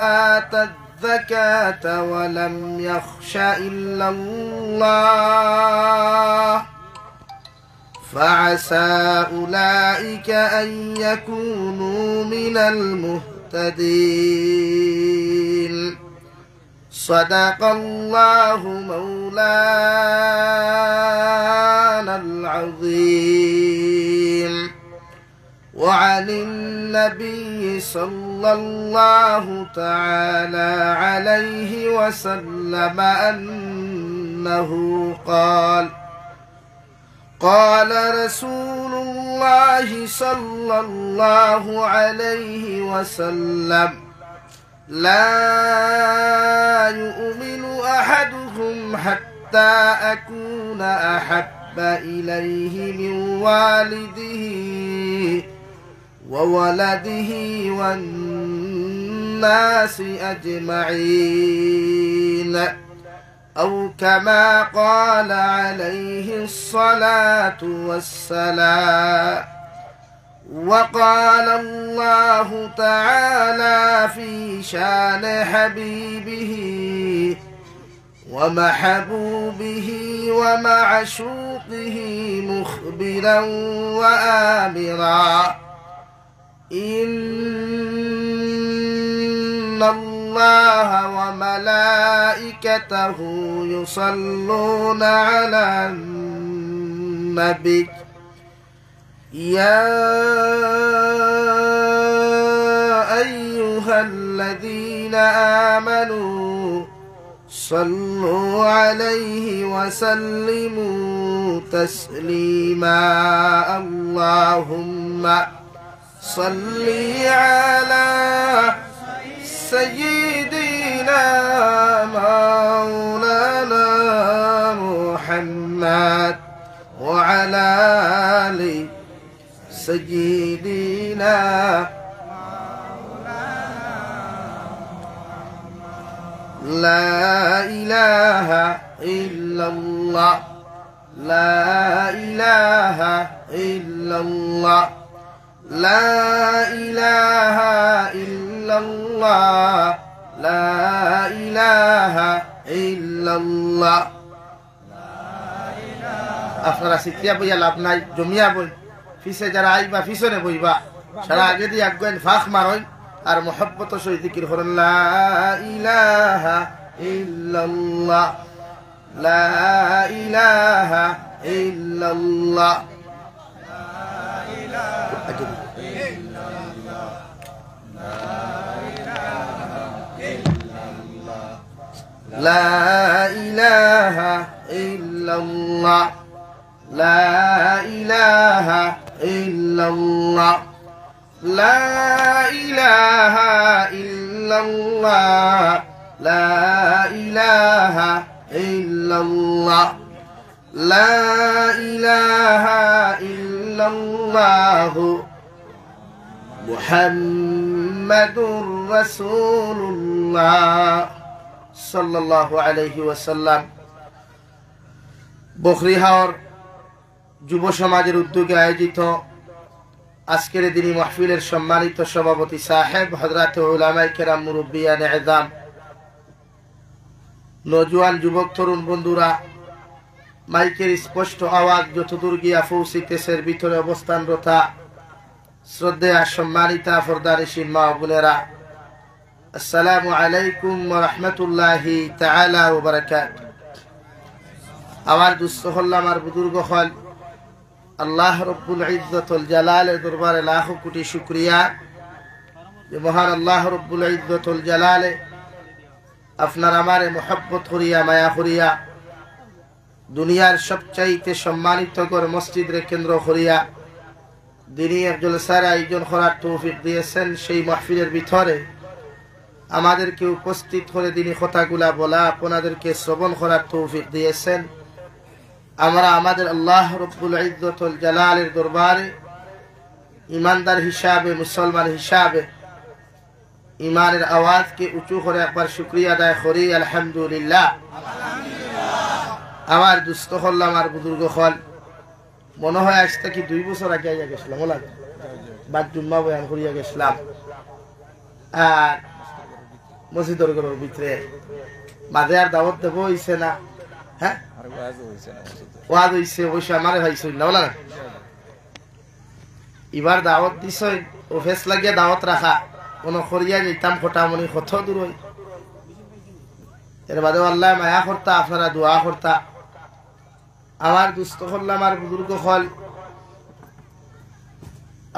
آتى الزكاة ولم يخش إلا الله فعسى أولئك أن يكونوا من المهتدين صدق الله مولانا العظيم. وعن النبي صلى الله تعالى عليه وسلم أنه قال: قال رسول الله صلى الله عليه وسلم: لا يؤمن أحدكم حتى أكون أحب إليه من والده وولده والناس أجمعين، أو كما قال عليه الصلاة والسلام. وقال الله تعالى في شان حبيبه ومحبوبه ومعشوقه مخبرا وآمرا: إن الله وملائكته يصلون على النبي يا أيها الذين آمنوا صلوا عليه وسلموا تسليما. اللهم صل على سيدنا مولانا محمد وعلى آل سيدنا لا إله إلا الله لا إله إلا الله لا إله إلا الله لا إله إلا الله. আপনারা সিটিয়া বইয়া লাভ নাই, জমিয়া বই ফিসে যারা আইবা ফিসনে বইবা, সারা আগে দিয়ে আগুন ফাঁক মারই আর মহব্বত সহিত জিকির করেন লা ইলাহা ইল্লাল্লাহ লা ইলাহা ইল্লাল্লাহ লা ইলাহা ইল্লাল্লাহ লা ইলাহা ইল্লাল্লাহ লা ইলাহা ইল্লাল্লাহ লা ইলাহা ইল্লাল্লাহ লা ইলাহা ইল্লাল্লাহ মুহাম্মাদুর রাসূলুল্লাহ সাল্লাল্লাহু আলাইহি ওয়াসাল্লাম। বখরিহাওর যুব সমাজের উদ্যোগে আয়োজিত আজকের দিনী মাহফিলের সম্মানিত সভাপতি সাহেব হযরত উলামায়ে কেরাম মুরব্বিয়ানে ইযাম, নওজোয়ান যুবক তরুণ বন্ধুরা, মাইকের স্পষ্ট আওয়াজ যতদূর গিয়া পৌঁছিতেছে ভিতরে অবস্থানরতা শ্রদ্ধেয়া সম্মানিতা ফরদানিশীন মা বোনেরা, আসসালামু আলাইকুম ওয়া রাহমাতুল্লাহি তাআলা ওয়া বারাকাতুহু। আমার দুস্থ হল, আমার বুজুর্গ হল, আল্লাহ রব্বুল ইজ্জতুল জালালের দরবারে লাখো কোটি শুকরিয়া যে মহান আল্লাহ রব্বুল ইজ্জতুল জালালে আপনার আমারে মহব্বত করিয়া মায়া করিয়া দুনিয়ার সবচাইতে সম্মানিত করে মসজিদরে কেন্দ্র করিয়া দিনী এক জলসার আয়োজন করার তৌফিক দিয়েছেন। সেই মাহফিলের ভিতরে আমাদেরকে উপস্থিত করে দিনী কথাগুলা বলা, আপনাদেরকে শ্রবণ করার তৌফিক দিয়েছেন। আমরা আমাদের আল্লাহ রব্বুল ইজ্জতুল জালালের দরবারে ইমানদার হিসাবে, মুসলমান হিসাবে ইমানের আওয়াজকে উঁচু করে একবার শুকরিয়া আদায় করি আলহামদুলিল্লাহ। আমার দুস্থ হল, আমার বুজুর্গ হল, মনে হয় আজ থেকে 2 বছর আগে আইয়া গেছিলাম, বাদ জুম্মা বয়ান করিয়া গেছিলাম। আর মসজিদের ঘরের ভিতরে মাঝে আর দাওয়াত দেবো হইছে না, হ্যাঁ ওয়াজ হইছে অবশ্য আমারে ভাইছে না বলা না। এবার দাওয়াত দিছ ও ফেস লাগিয়া দাওয়াত রাখা কোন করিয়া যেতাম ফোটামনি কত দূর হই। এর বাদে আল্লাহ মায়া করতা, আপনারা দোয়া করতা। আমার দুস্থ হল, আমার বুজুর্গ হল,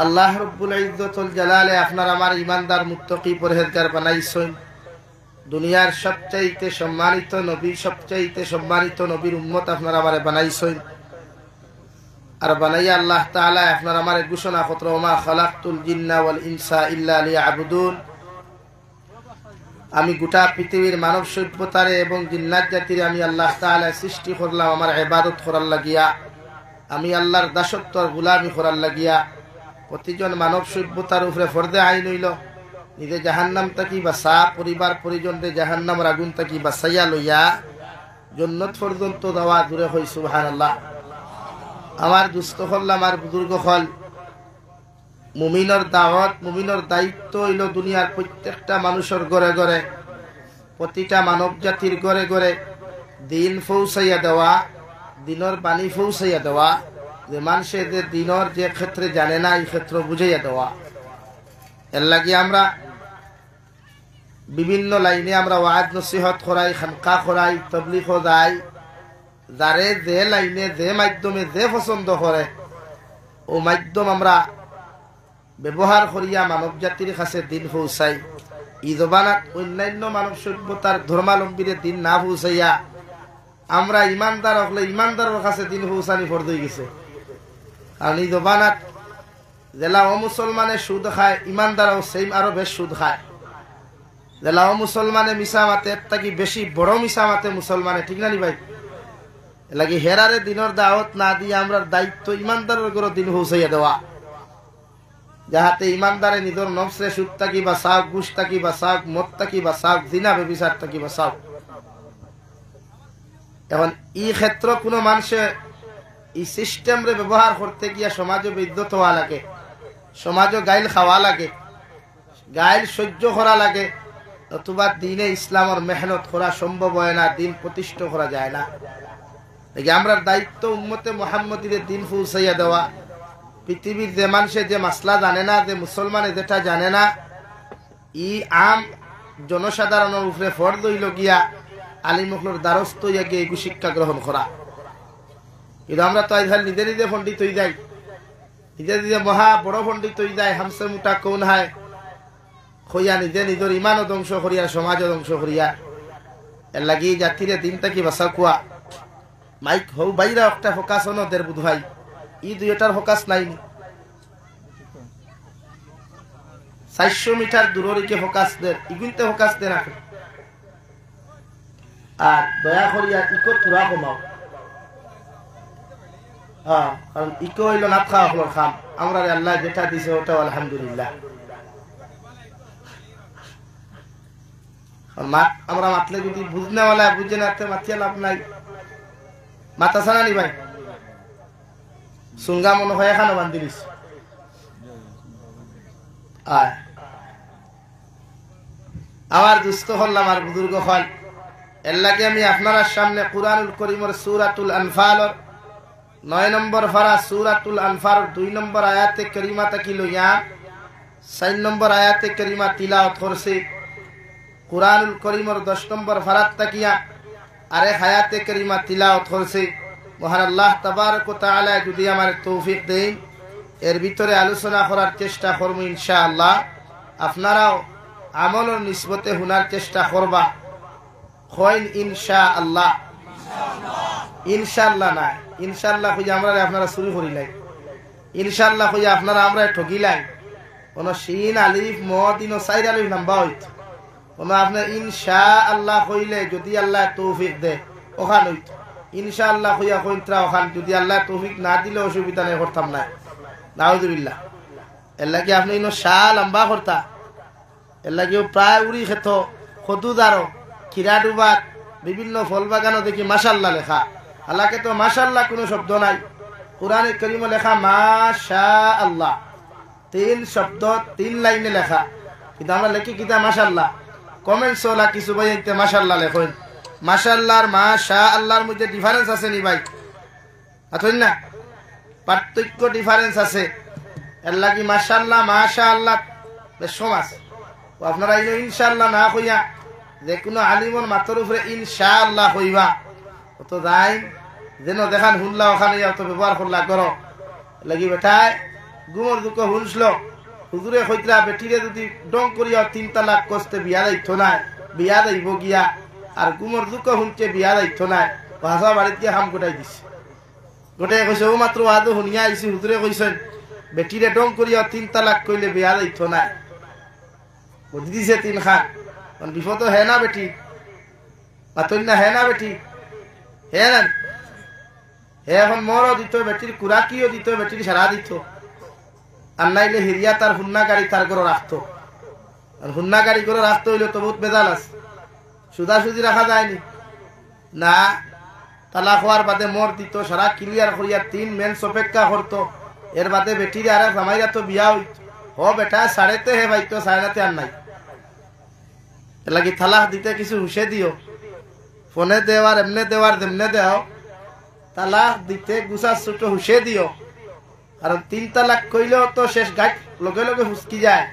আল্লাহ রব্বুল ইজ্জতুল জালালে আপনার আমার ইমানদার মুত্তাকি পরহেজগার বানাইছেন। দুনিয়ার সবচাইতে সম্মানিত নবী, সবচাইতে সম্মানিত নবীর উম্মত আপনার আমারে বানাইছেন। আর বানাইয়া আল্লাহ তাআলা আপনার আমারে ঘোষণা পত্র মা খালাকতুল জিন্না ওয়াল ইনসা ইল্লা লিয়াবুদুন, আমি গোটা পৃথিবীর মানব সভ্যতারে এবং জিন্নাত জাতিরে আমি আল্লাহ তাআলা সৃষ্টি করলাম আমার ইবাদত করার লাগিয়া, আমি আল্লাহর দাসত্ব আর গোলামি করার লাগিয়া। প্রতিজন মানব সভ্যতার উপরে ফরদে আইন হইল নিজে জাহান্নাম থাকি বাঁচা, পরিবার পরিজনরে জাহান্নামের আগুন থাকি বাঁচাইয়া লইয়া জান্নাত পর্যন্ত দেওয়া দূরে হই। সুবহানাল্লাহ। আমার দুস্থ হল, আমার বুজুর্গ হল, মুমিনের দাওয়াত, মুমিনের দায়িত্ব হইল দুনিয়ার প্রত্যেকটা মানুষের ঘরে ঘরে, প্রতিটা মানব জাতির ঘরে ঘরে দিন পৌঁছাইয়া দেওয়া, দিনের বাণী পৌঁছাইয়া দেওয়া, যে মানুষে যে দিনের যে ক্ষেত্রে জানে না এই ক্ষেত্র বুঝাইয়া দেওয়া। এর লাগি আমরা বিভিন্ন লাইনে আমরা ওয়াজ নসিহত করাই, খানকা করাই, তবলিগ যাই। যারে যে লাইনে যে মাধ্যমে যে পছন্দ করে ও মাধ্যম আমরা ব্যবহার করিয়া মানব জাতির কাছে দিন পৌঁছাই। ই জবানাত অন্যান্য মানব সভ্যতার ধর্মালম্বীরে দিন না পৌঁছাইয়া আমরা ইমানদার হলে ইমানদারের কাছে দিন পৌঁছানি ফরজ হয়ে গেছে। কারণ এই জবানাত জেলা ও মুসলমানে সুদ খায়, ইমানদারও সেম আরো বেশ সুদ খায়। জেলা ও মুসলমানে মিশা মাতে থাকি বেশি বড় মিশা মাতে মুসলমানে, ঠিক না নি ভাই? লাগে হেরারে দিনের দাওয়াত না দিয়ে আমরা দায়িত্ব ইমানদারের ঘরে দিন পৌঁছাইয়া দেওয়া, যাহাতে ইমানদারে নিজের নফসে সুদ থাকি বা সাক, ঘুষ থাকি বা সাক, মদ থাকি বা সাক, জিনা বেবিচার থাকি বা সাক। এখন এই ক্ষেত্র কোনো মানুষে এই সিস্টেম রে ব্যবহার করতে গিয়া সমাজে বিদ্যুৎ হওয়া লাগে, সমাজে গাইল খাওয়া লাগে, গাইল সহ্য করা লাগে, নতুবা দিনে ইসলামের মেহনত করা সম্ভব হয় না, দিন প্রতিষ্ঠা করা যায় না। আমরা দায়িত্ব উম্মতে মুহাম্মদীর দিন পৌঁছাইয়া দেওয়া। পৃথিবীর যে মানুষে যে মাসলা জানে না, যে মুসলমানে যেটা জানে না, ই আম জনসাধারণের উপরে ফরজ হইল গিয়া আলিমুখলোর দ্বারস্থ হইয়া গিয়ে এগু শিক্ষা গ্রহণ করা। কিন্তু আমরা তো আজ নিজে নিজে পণ্ডিত হয়ে যাই, নিজে নিজে মহা বড় পণ্ডিত হয়ে যায়, হামসে মুটা কোন হয় হইয়া নিজে নিজের ইমানও ধ্বংস করিয়া সমাজও ধ্বংস করিয়া। এর লাগি জাতিরে দিনটা কি বাসা কুয়া মাইক হৌ বাইরা একটা ফোকাস হন দের বুধ ভাই, ই দুইটার ফোকাস নাইনি। 400 মিটার দূরের ফোকাস দেন, ইগুনতে ফোকাস দেন রাখে। আর দয়া করিয়া ইকো তুরা কমাও। হ্যাঁ, কারণ ইকো হইল না খাওয়া হলো খাম, আমরা আল্লাহ যেটা দিছে ওটাও আলহামদুলিল্লাহ। আমরা মাতলে যদি বুঝনেওয়ালা বুঝে না মাতিয়ে লাভ নাই। মাতা সানা নি ভাই সুঙ্গা মনে হয় এখানে বান্ধিলিস। আমার দুস্থ হল, আমার বুজুর্গ হল, এর লাগে আমি আপনার সামনে কুরআনুল কারীমের সূরাতুল আনফালের 9 নম্বর পারা সূরাতুল আনফাল 2 নম্বর আয়াতে কারিমা তাকি লইয়া 4 নম্বর আয়াতে কারিমা তিলাওয়াত করছি। কুরআনুল কারীমের 10 নম্বর পারা তাকিয়া আরে হায়াতে কারিমা তিলাওয়াত করছি। মহান আল্লাহ তাবারক ওয়া তাআলা যদি আমার তৌফিক দেন এর ভিতরে আলোচনা করার চেষ্টা করব ইনশাআল্লাহ। আপনারাও আমলের নিসবতে হুনার চেষ্টা করবা। কইন ইনশাআল্লাহ। ইনশাআল্লাহ না ইনশাআল্লাহ কই আমরা আপনারা শুরু করি নাই, ইনশাআল্লাহ কই আপনারা আমরা ঠকিলাই। কোন শিন আলিফ মদিন ও সাইর আলিফ নাম্বা হইত কোন আপনি ইনশাআল্লাহ কইলে যদি আল্লাহ তৌফিক দে ওখান হইত। ইনশাআল্লাহ কইয়া কইত্রা ওখান যদি আল্লাহ তৌফিক না দিলে অসুবিধা নেই, করতাম না। নাউযুবিল্লাহ। এর লাগি আপনি ইনো শাহ লম্বা করতা, এর লাগি প্রায় উড়ি খেত খদুদারো খিরা ডুবাত বিভিন্ন ফল বাগানও দেখি মাশাআল্লাহ লেখা। আল্লাহকে তো মাশাআল্লাহ কোনো শব্দ নাই। কোরআনে কারীমে লেখা মাশাআল্লাহ 3 শব্দ 3 লাইনে লেখা, কিন্তু আমরা লিখি কিতা মাশাআল্লাহ। কমেন্টস ওলা কিছু ভাই এইতে মাশাআল্লাহ লেখেন মাশাআল্লাহ আর মাশাআল্লাহর মধ্যে ডিফারেন্স আছে নি ভাই আছেন না পার্থক্য ডিফারেন্স আছে এর লাগি মাশাআল্লাহ মাশাআল্লাহ বেশ সমাজ ও আপনারা ইনশাআল্লাহ না কইয়া যে কোনো আলিমর মাথার উপরে ইনশাআল্লাহ হইবা অত যাই যেন দেখান হুল্লা ওখানে অত ব্যবহার করলা করো লাগি বেটায় গুমর দুঃখ হুলছিল হুজুরে কইতরা বেটিরে যদি ডং করিয়া 3 তালাক কষ্টে বিয়া দাইতো না বিয়া দাইব গিয়া আর গুমর দুঃখ হুনছে বিয়া দাইতো না ভাষা বাড়িতে গিয়ে হাম গোটাই দিছে গোটাই কইছে ও মাত্র আদো শুনিয়া আইছি হুজুরে কইছেন বেটিরে ডং করিয়া 3 তালাক কইলে বিয়া দাইতো না বুঝি দিছে 3 খান বিপদ হে না বেটি মাতন না হে না বেটি হে না হে এখন মরও দিত বেটির কুরাকিও দিত বেটির সারা দিত আর নাইলে হিরিয়া তার হুন্না গাড়ি তার করে রাখতো আর হুন্না গাড়ি করে রাখতে হইলে তো বহুত বেজাল আছে সুদাসুদি রাখা যায়নি না তালাক হওয়ার বাদে মর দিত সারা ক্লিয়ার করিয়া 3 মেন্স অপেক্ষা করতো এর বাদে বেটির আরে জামাইরা তো বিয়া হইত ও বেটা সাড়েতে হে ভাই তো সাড়েতে আর নাই লাগি তালাক দিতে কিছু হুশে দিও ফোনে দেওয়ার এমনে দেওয়ার যেমনে দেও তালাক দিতে গুছা ছোট হুশে দিও কারণ 3 তালাক কইলেও তো শেষ গাইড লগে লগে ফুসকি যায়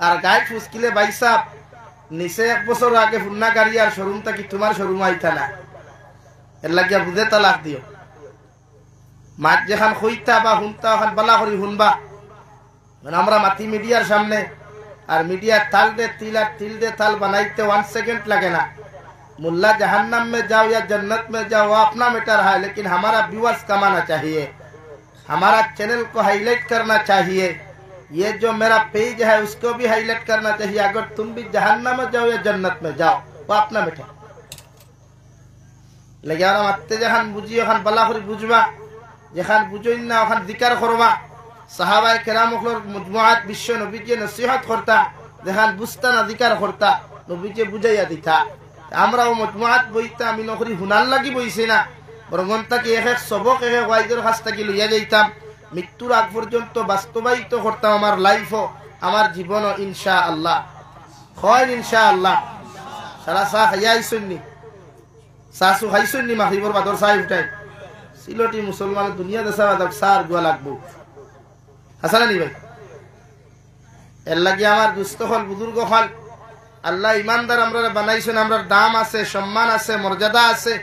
আর গাইড ফুসকিলে বাইসাব নিচে 1 বছর আগে ফুন্না গাড়ি আর শোরুমটা কি তোমার শোরুম আইতা না এর লাগিয়া বুঝে তালাক দিও মাত যেখান হইতা বা হুনতা ওখান বালা করি হুনবা আমরা মাতি মিডিয়ার সামনে আর মিডিয়া ताल दे तिल दे ताल बनाइते 1 सेकंड लगे ना मुल्ला जहन्नम में जाओ या जन्नत में जाओ वो अपना मैटर है लेकिन हमारा व्यूअर्स कमाना चाहिए हमारा चैनल को हाईलाइट करना चाहिए ये जो मेरा पेज है उसको भी हाईलाइट करना चाहिए अगर तुम भी जहन्नम में जाओ या जन्नत में जाओ वो अपना मैटर लेकिन আমরা মাত্তে যখন বুঝি ওখান বালা করে বুঝবা যখন বুঝইন না ওখান জিকির করবা সাহাবায়ে কেরামগুলোর মজমুআত বিশ্ব নবীকে নসিহত করতা দেখান বুঝতা না জিকির করতা নবীকে বুঝাইয়া দিতা আমরাও মজমুআত বইতা আমি নকরি হুনার লাগি বইছি না বরং তাকে এক এক সবক এক এক ওয়াইদের কাছ থেকে লইয়া যাইতাম মৃত্যুর আগ পর্যন্ত বাস্তবায়িত করতাম আমার লাইফও আমার জীবনও ইনশাআল্লাহ হয় ইনশাআল্লাহ সারা সা খাইয়াইছনি সাসু খাইছনি মাগরিবর বাদর সাহেব উঠাই সিলটি মুসলমান দুনিয়া দেশা বাদক সার গোয়া লাগবো হাসানা নি ভাই এর লাগি আমার দুস্থ হল বুজুর্গ হল আল্লাহ ইমানদার আমরা বানাইছেন আমরার দাম আছে সম্মান আছে মর্যাদা আছে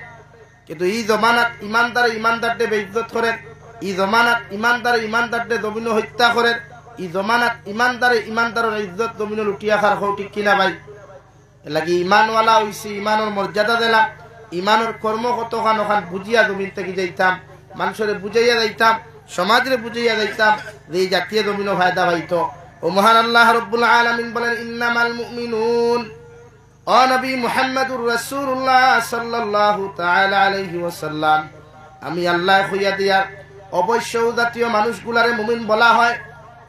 কিন্তু এই জমানাত ইমানদারদের বেইজ্জত করে এই জমানাত ইমানদারদের জমিন হত্যা করে এই জমানাত ইমানদারের ইজ্জত জমিন লুটিয়া খার হও ঠিক কিনা ভাই এর লাগি ইমানওয়ালা হইছি ইমানের মর্যাদা দিলাম ইমানের কর্ম কতখান ওখান বুঝিয়া জমিন থেকে যাইতাম মানুষের বুঝাইয়া যাইতাম সমাজে বুঝাইয়া যাইতাম যে এই জাতীয় জমিনও ফায়দা পাইতো ও মহান আল্লাহ রব্বুল আলামিন বলেন ইন্নামাল মুমিনুন ও নবী মুহাম্মদুর রাসূলুল্লাহ সাল্লাল্লাহু তাআলা আলাইহি ওয়াসাল্লাম আমি আল্লাহ কইয়া দিয়া অবশ্য জাতীয় মানুষগুলারে মুমিন বলা হয়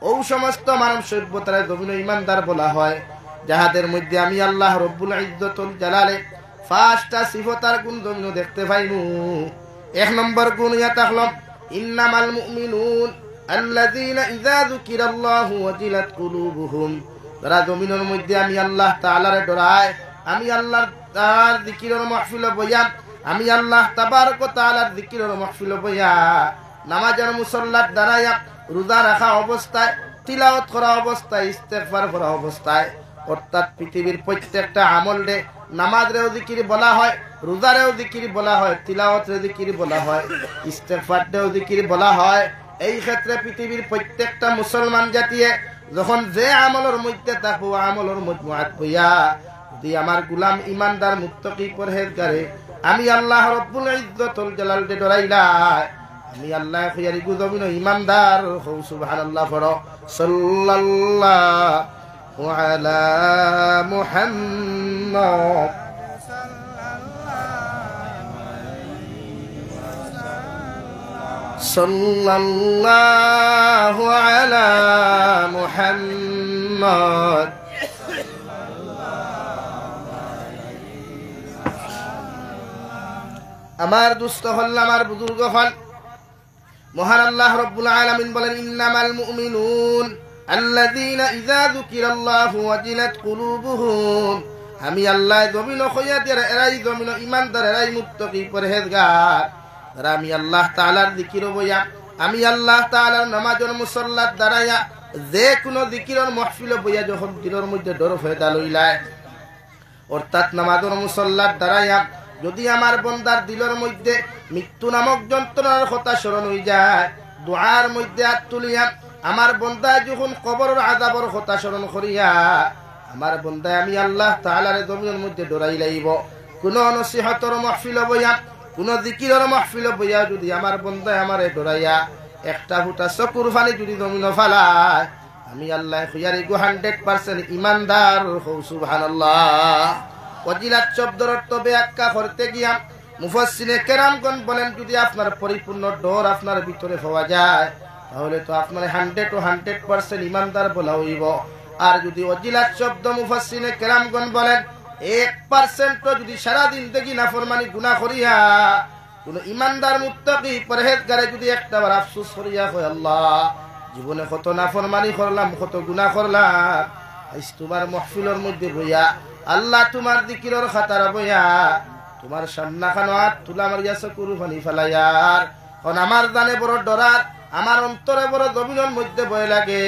ও সমস্ত মানব সভ্যতার জমিনে ঈমানদার বলা হয় যাহাদের মধ্যে আমি আল্লাহ রব্বুল ইজ্জতুল জালালে 5টা সিফাতার গুণ জমিনে দেখতে পাইমু 1 নম্বর গুণ ইয়া তাকলাম ইন্নামাল মুমিনুন আল্লাযীনা ইযা যুকিরাল্লাহু ওয়াজিলাত কুলুবুহুম যারা জমিনের মধ্যে আমি আল্লাহ তাআলারে ডরায় আমি আল্লাহর তাআলার জিকিরের মাহফিলে বইয়া আমি আল্লাহ তাবারক ওয়া তাআলার জিকিরের মাহফিলে বইয়া নামাজের মুসাল্লাত দাঁড়ায়া রোজা রাখা অবস্থায় তিলাওয়াত করা অবস্থায় ইস্তেগফার করা অবস্থায় অর্থাৎ পৃথিবীর প্রত্যেকটা আমল রে নামাজেরও জিকির বলা হয় রোজারেও জিকির বলা হয় তিলাওয়াতের জিকির বলা হয় ইস্তেগফারেও জিকির বলা হয় এই ক্ষেত্রে পৃথিবীর প্রত্যেকটা মুসলমান জাতিয়ে যখন যে আমলের মধ্যে থাকবো আমলের মজমুআত বইয়া যদি আমার গোলাম ইমানদার মুত্তাকি পরহেজগারে আমি আল্লাহ রব্বুল ইজ্জতুল জালাল দে ডরাইলা আমি আল্লাহ খয়ারি গুজমিন ইমানদার হও সুবহানাল্লাহ পড়ো সাল্লাল্লাহু আলা মুহাম্মদ সাল্লাল্লাহু আলা মুহাম্মদ আমার দুস্থ হল আমার বুজুর্গ হল মহান আল্লাহ রব্বুল আলামিন বলেন ইন্নামাল মুমিনুন আল্লাযীনা ইযা যুকিরাল্লাহু ওয়াজিলাত কুলুবুহুম আমি আল্লাহ জমিন হইয়া দিয়ে এরাই জমিন ইমানদার এরাই মুত্তাকি পরহেজগার যারা আমি আল্লাহ তাআলার জিকির বইয়া আমি আল্লাহ তাআলার নামাজের মুসল্লাত দাঁড়াইয়া যে কোনো জিকিরের মাহফিল বইয়া যখন দিলের মধ্যে ডর ফয়দা লইলায় অর্থাৎ নামাজের মুসল্লাত দাঁড়াইয়া যদি আমার বন্দার দিলের মধ্যে মৃত্যু নামক যন্ত্রণার কথা স্মরণ হয়ে যায় দুআর মধ্যে হাত তুলিয়া আমার বন্দায় যখন কবরের আযাবের কথা স্মরণ করিয়া আমার বন্দায় আমি আল্লাহ তাআলার জমিনের মধ্যে ডরাই লাইব কোন নসিহতের মাহফিল বইয়া কোন জিকিরের মাহফিল বইয়া যদি আমার বন্দায় আমারে ডরাইয়া একটা ফুটা চকুর পানি যদি জমিন ফালায় আমি আল্লাহ খুয়ারি গো 100% ইমানদার হও সুবহানাল্লাহ ওয়াজিলাত শব্দের অর্থ ব্যাখ্যা করতে গিয়া মুফাসসিরে কেরামগণ বলেন যদি আপনার পরিপূর্ণ ডর আপনার ভিতরে পাওয়া যায় তাহলে তো আপনার 100% ইমানদার বলা হইব আর যদি ওয়াজিলাত শব্দ মুফাসসিরে কেরামগণ বলেন 1% যদি সারা দিন দেখি নাফরমানি গুনাহ করিয়া কোন ইমানদার মুত্তাকি পরহেজগারে যদি একটাবার আফসোস করিয়া কয় আল্লাহ জীবনে কত নাফরমানি করলাম কত গুনাহ করলাম আজ তোমার মাহফিলের মধ্যে বইয়া আল্লাহ তোমার জিকিরের খাতার বইয়া তোমার সামনা খানাত তুলা মারিয়া চকুরু পানি ফেলাইয়ার কারণ আমার জানে বড় ডরার আমার অন্তরে বড় জমিনের মধ্যে ভয় লাগে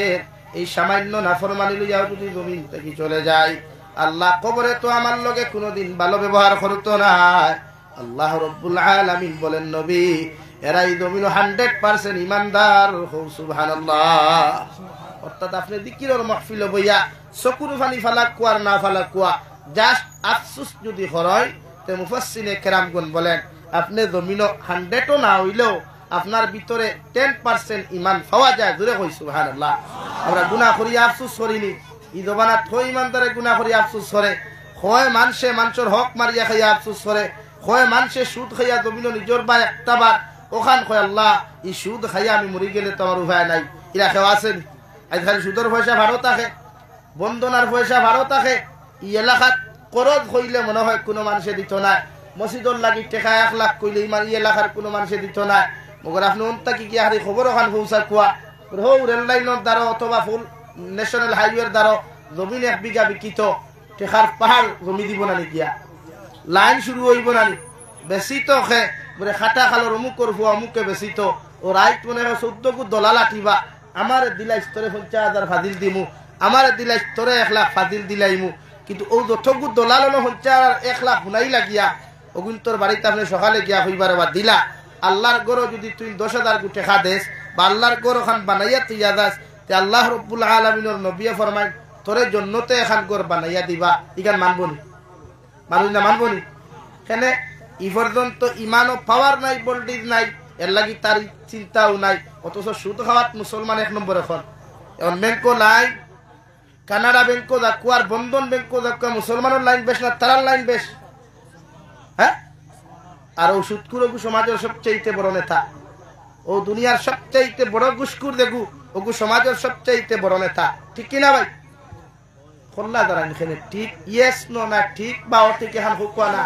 এই সামান্য নাফরমানি লইয়াও যদি জমিন থেকে চলে যায় আল্লাহ কবরে তো আমার লগে কোনোদিন ভালো ব্যবহার করতো না আল্লাহ রব্বুল আলামিন বলেন নবী এরাই জমিন 100% ইমানদার হও সুবহানাল্লাহ অর্থাৎ আপনি জিকিরের মাহফিল বইয়া চকুর পানি ফালাক কুয়ার না ফালাক কুয়া জাস্ট আফসোস যদি হয় তে মুফাসসিরে কেরামগণ বলেন আপনি জমিন 100 না হইলেও আপনার ভিতরে 10% ঈমান পাওয়া যায় জোরে কই সুবহানাল্লাহ আমরা গুনাহ করি আফসোস করিনি ই জবানা থই ইমানদারে গুনাহ করি আফসোস করে হয় মানুষের হক মারিয়া খাইয়া আফসোস করে হয় মানুষে সুদ খাইয়া জমিন নিজের বা একটাবার ওখান কয় আল্লাহ ই সুদ খাইয়া আমি মরি গেলে তো আমার উপায় নাই এরা কেউ আসেনি আজ খালি সুদের পয়সা ভালো থাকে বন্ধনার পয়সা ভালো থাকে ই এলাকাত করজ হইলে মনে হয় কোনো মানুষে দিত না মসজিদর লাগি টেকা 1 লাখ কইলে ইমান ই এলাকার কোনো মানুষে দিত না মগর আপনি অন্তা কি হারি খবর ওখান পৌঁছা কুয়া হো রেল লাইনের দ্বারা অথবা ফুল ন্যাশনাল হাইওয়ের দ্বারা জমিন 1 বিঘা বিকিত টেকার পাহাড় জমি দিব না নিকিয়া লাইন শুরু হইব না বেশি তো খে বলে খাটা খালোর অমুক করবো অমুকে বেশি তো ও রাইট মনে হয় 14 গু দলাল আঠিবা আমার দিলা স্তরে 50,000 ফাজিল দিমু আমার দিলা স্তরে 1 লাখ ফাজিল দিলাইমু কিন্তু ও যতগু দলাল হলো 1 লাখ হুনাই লাগিয়া ওগুন তোর বাড়িতে আপনি সকালে গিয়া হইবার বা দিলা আল্লাহর গরো যদি তুই 10,000 গু টাকা দেস বা আল্লাহর গরো খান বানাইয়া তুইয়া দাস তে আল্লাহ রব্বুল আলামিনের নবী ফরমায় তোরে জন্নতে এখান গর বানাইয়া দিবা ইগান মানবনি মানুষ না মানবনি কেনে ই পর্যন্ত ইমানও পাওয়ার নাই ভোল্টেজ নাই এর লাগি তার চিন্তাও নাই অথচ সুদ খাওয়াত মুসলমান 1 নম্বর এখন এখন ব্যাংকও নাই কানাডা ব্যাংকও যা কুয়ার বন্ধন ব্যাংকও যা মুসলমানের লাইন বেশ না তারার লাইন বেশ হ্যাঁ আর ও সুদকুর সমাজের সবচেয়ে বড় নেতা ও দুনিয়ার সবচেয়ে বড় ঘুষখোর দেখু ওগু সমাজের সবচেয়ে বড় নেতা ঠিক কিনা ভাই খোল্লা দাঁড়ান এখানে ঠিক ইয়েস নো না ঠিক বা ও ঠিক এখন হুকুয়া না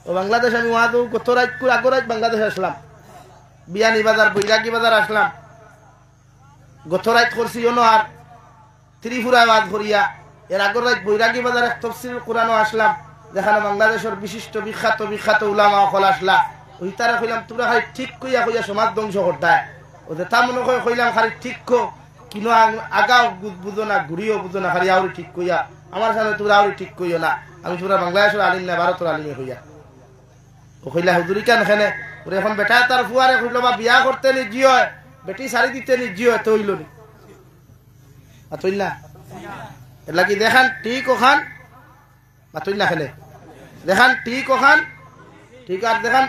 ও বাংলাদেশ আমি ওয়াদু গত রাত আগরাজ বাংলাদেশ আসলাম বিয়ানি বাজার বৈরাগী বাজার আসলাম গত রাত করছি অন্য আর ত্রিপুরা ওয়াজ করিয়া এর আগর রাত বৈরাগী বাজার এক তফসিল কোরআনও আসলাম যেখানে বাংলাদেশের বিশিষ্ট বিখ্যাত উলামা হল আসলা ওই তারা কইলাম তোরা খালি ঠিক কইয়া কইয়া সমাজ ধ্বংস করতায় ওদের তা মনে করে কইলাম খালি ঠিক কো কিনো আগাও বুঝো না ঘুরিও বুঝো না খালি আউরি ঠিক কইয়া আমার সামনে তোরা আউরি ঠিক কইও না আমি পুরা বাংলাদেশের আলিম না ভারতের আলিমে হইয়া ও কইলা হুজুরি কেন এখানে ওরে এখন বেটা তার ফুয়ারে কইল বা বিয়া করতে নি জিও বেটি শাড়ি দিতে নি জিও তো হইল নি আতইল না এর লাগি দেখান ঠিক ওখান আতইল না খেলে দেখান ঠিক ওখান ঠিক আর দেখান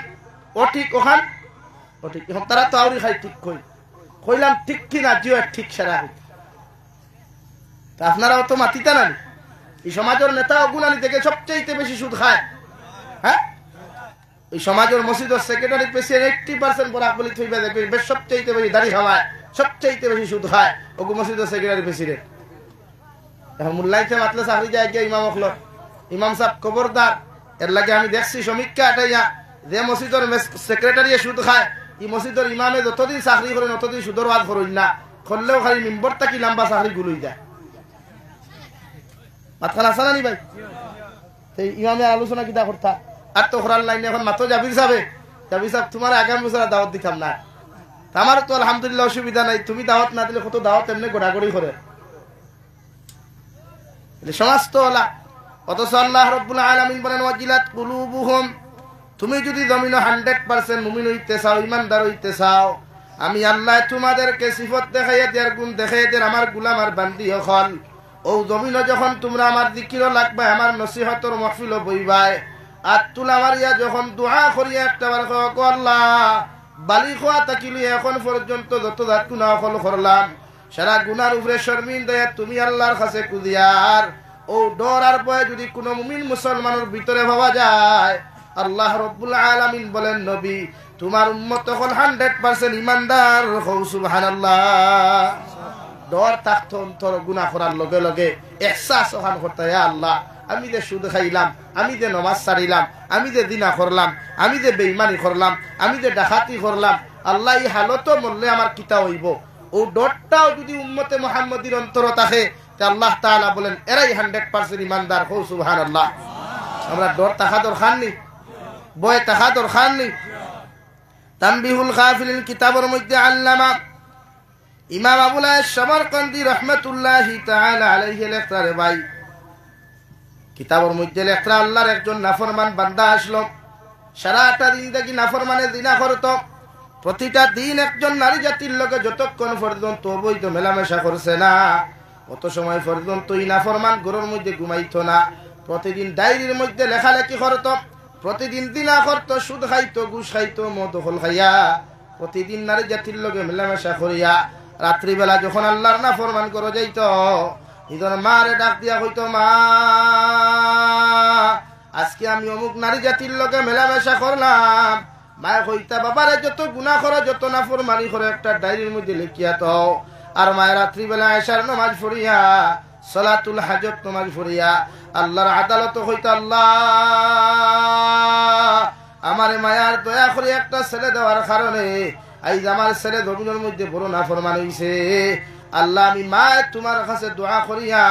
ও ঠিক ওখান ও ঠিক এখন তারা তো আউরি খাই ঠিক কইলাম ঠিক কিনা জিও ঠিক সারা তা আপনারাও তো মাতিতা না এই সমাজের নেতা অগুনানি থেকে সবচেয়ে বেশি সুদ খায় হ্যাঁ এই সমাজের মসজিদের সেক্রেটারি প্রেসিডেন্ট 80% বরাক বলি থইবা দেখবে বেশ সবচেয়ে বেশি দাড়ি খাওয়ায় সবচেয়ে বেশি সুদ খায় ওগু মসজিদের সেক্রেটারি প্রেসিডেন্ট এখন মুল্লাইতে মাতলে চাকরি যায় গিয়ে ইমাম হল ইমাম সাহেব খবরদার এর লাগে আমি দেখছি সমীক্ষা এটাইয়া যে মসজিদের সেক্রেটারি সুদ খায় এই মসজিদের ইমামে যতদিন চাকরি করেন ততদিন সুদর ওয়াজ করেন না করলেও খালি মিম্বর থাকি লম্বা চাকরি গুলোই যায় মাতখান আসা না নি ভাই ইমামে আলোচনা কিতা করতা আর তো খরার লাইনে এখন মাত্র জাবির সাহেব তোমার আগামী বছর দাওয়াত দিতাম না আমার তো আলহামদুলিল্লাহ অসুবিধা নাই তুমি দাওয়াত না দিলে কত দাওয়াত এমনি গোড়াগড়ি করে সমাজ তো ওলা অথচ আল্লাহ রাব্বুল আলামিন বলেন ওয়াজিলাত কুলুবুহুম তুমি যদি জমিনে 100% মুমিন হইতে চাও ইমানদার হইতে চাও আমি আল্লাহ তোমাদেরকে সিফত দেখাইয়া দেয়ার গুণ দেখাইয়া দেয়ার আমার গোলাম আর বান্দি হল ও জমিনে যখন তোমরা আমার জিকিরও লাগবে আমার নসিহতর মাহফিলও বইবাই আর তুলা মারিয়া যখন দোয়া করিয়া একটা বার কও আল্লাহ বালি খোয়া তাকিলি এখন পর্যন্ত যত জাত গুনাহ করলাম সারা গুনার উপরে শর্মিন্দা তুমি আল্লাহর কাছে কুদিয়ার ও ডর আর ভয় যদি কোনো মুমিন মুসলমানের ভিতরে ভাবা যায় আল্লাহ রাব্বুল আলামিন বলেন নবী তোমার উম্মত তখন 100% ইমানদার হও সুবহানাল্লাহ ডর থাকতো অন্তর গুনাহ করার লগে লগে ইহসাস ওখান করতে ইয়া আল্লাহ আমি যে সুদ খাইলাম আমি যে নামাজ ছাড়িলাম আমি যে দিনা করলাম আমি যে বেঈমানি করলাম আমি যে ডাকাতি করলাম আল্লাহ এই হালত মরলে আমার কিতা হইব ও ডরটাও যদি উম্মতে মুহাম্মদীর অন্তর থাকে তে আল্লাহ তাআলা বলেন এরাই 100% ইমানদার হও সুবহানাল্লাহ আমরা ডর থাকা দরকার নেই ভয় থাকা দরকার নেই তানবিহুল গাফিলিন কিতাবের মধ্যে আল্লামা ইমাম আবুল আয়েশ সামারকান্দি রাহমাতুল্লাহি তাআলা আলাইহি লেখতারে ভাই কিতাবের মধ্যে লেখরা আল্লাহর একজন নাফরমান বান্দা আসলো সারাটা দিন দেখি নাফরমানে দিনা করত প্রতিটা দিন একজন নারী জাতির লগে যতক্ষণ পর্যন্ত অবৈধ মেলামেশা করছে না অত সময় পর্যন্ত এই নাফরমান ঘরের মধ্যে ঘুমাইতো না প্রতিদিন ডায়েরির মধ্যে লেখালেখি করত প্রতিদিন দিনা করত সুদ খাইতো ঘুষ খাইতো মদ দখল খাইয়া প্রতিদিন নারী জাতির লগে মেলামেশা করিয়া রাত্রিবেলা যখন আল্লাহর নাফরমান করে যাইতো ইদর মারে ডাক দিয়া কইতো মা আজকে আমি অমুক নারী জাতির লগে মেলামেশা করলাম মায়ে কইতা বাবারে যত গুনাহ করো যত নাফরমানি করে একটা ডায়েরির মধ্যে লিখিয়া তো আর মায়ের রাত্রিবেলা আয়েশার নামাজ পড়িয়া সালাতুল হাজত নামাজ পড়িয়া আল্লাহর আদালত হইতা আল্লাহ আমারে মায়ার দয়া করে একটা ছেলে দেওয়ার কারণে আইজ আমার ছেলে জমিনের মধ্যে বড় নাফরমান হইছে আল্লাহ আমি মায় তোমার কাছে দোয়া করিয়া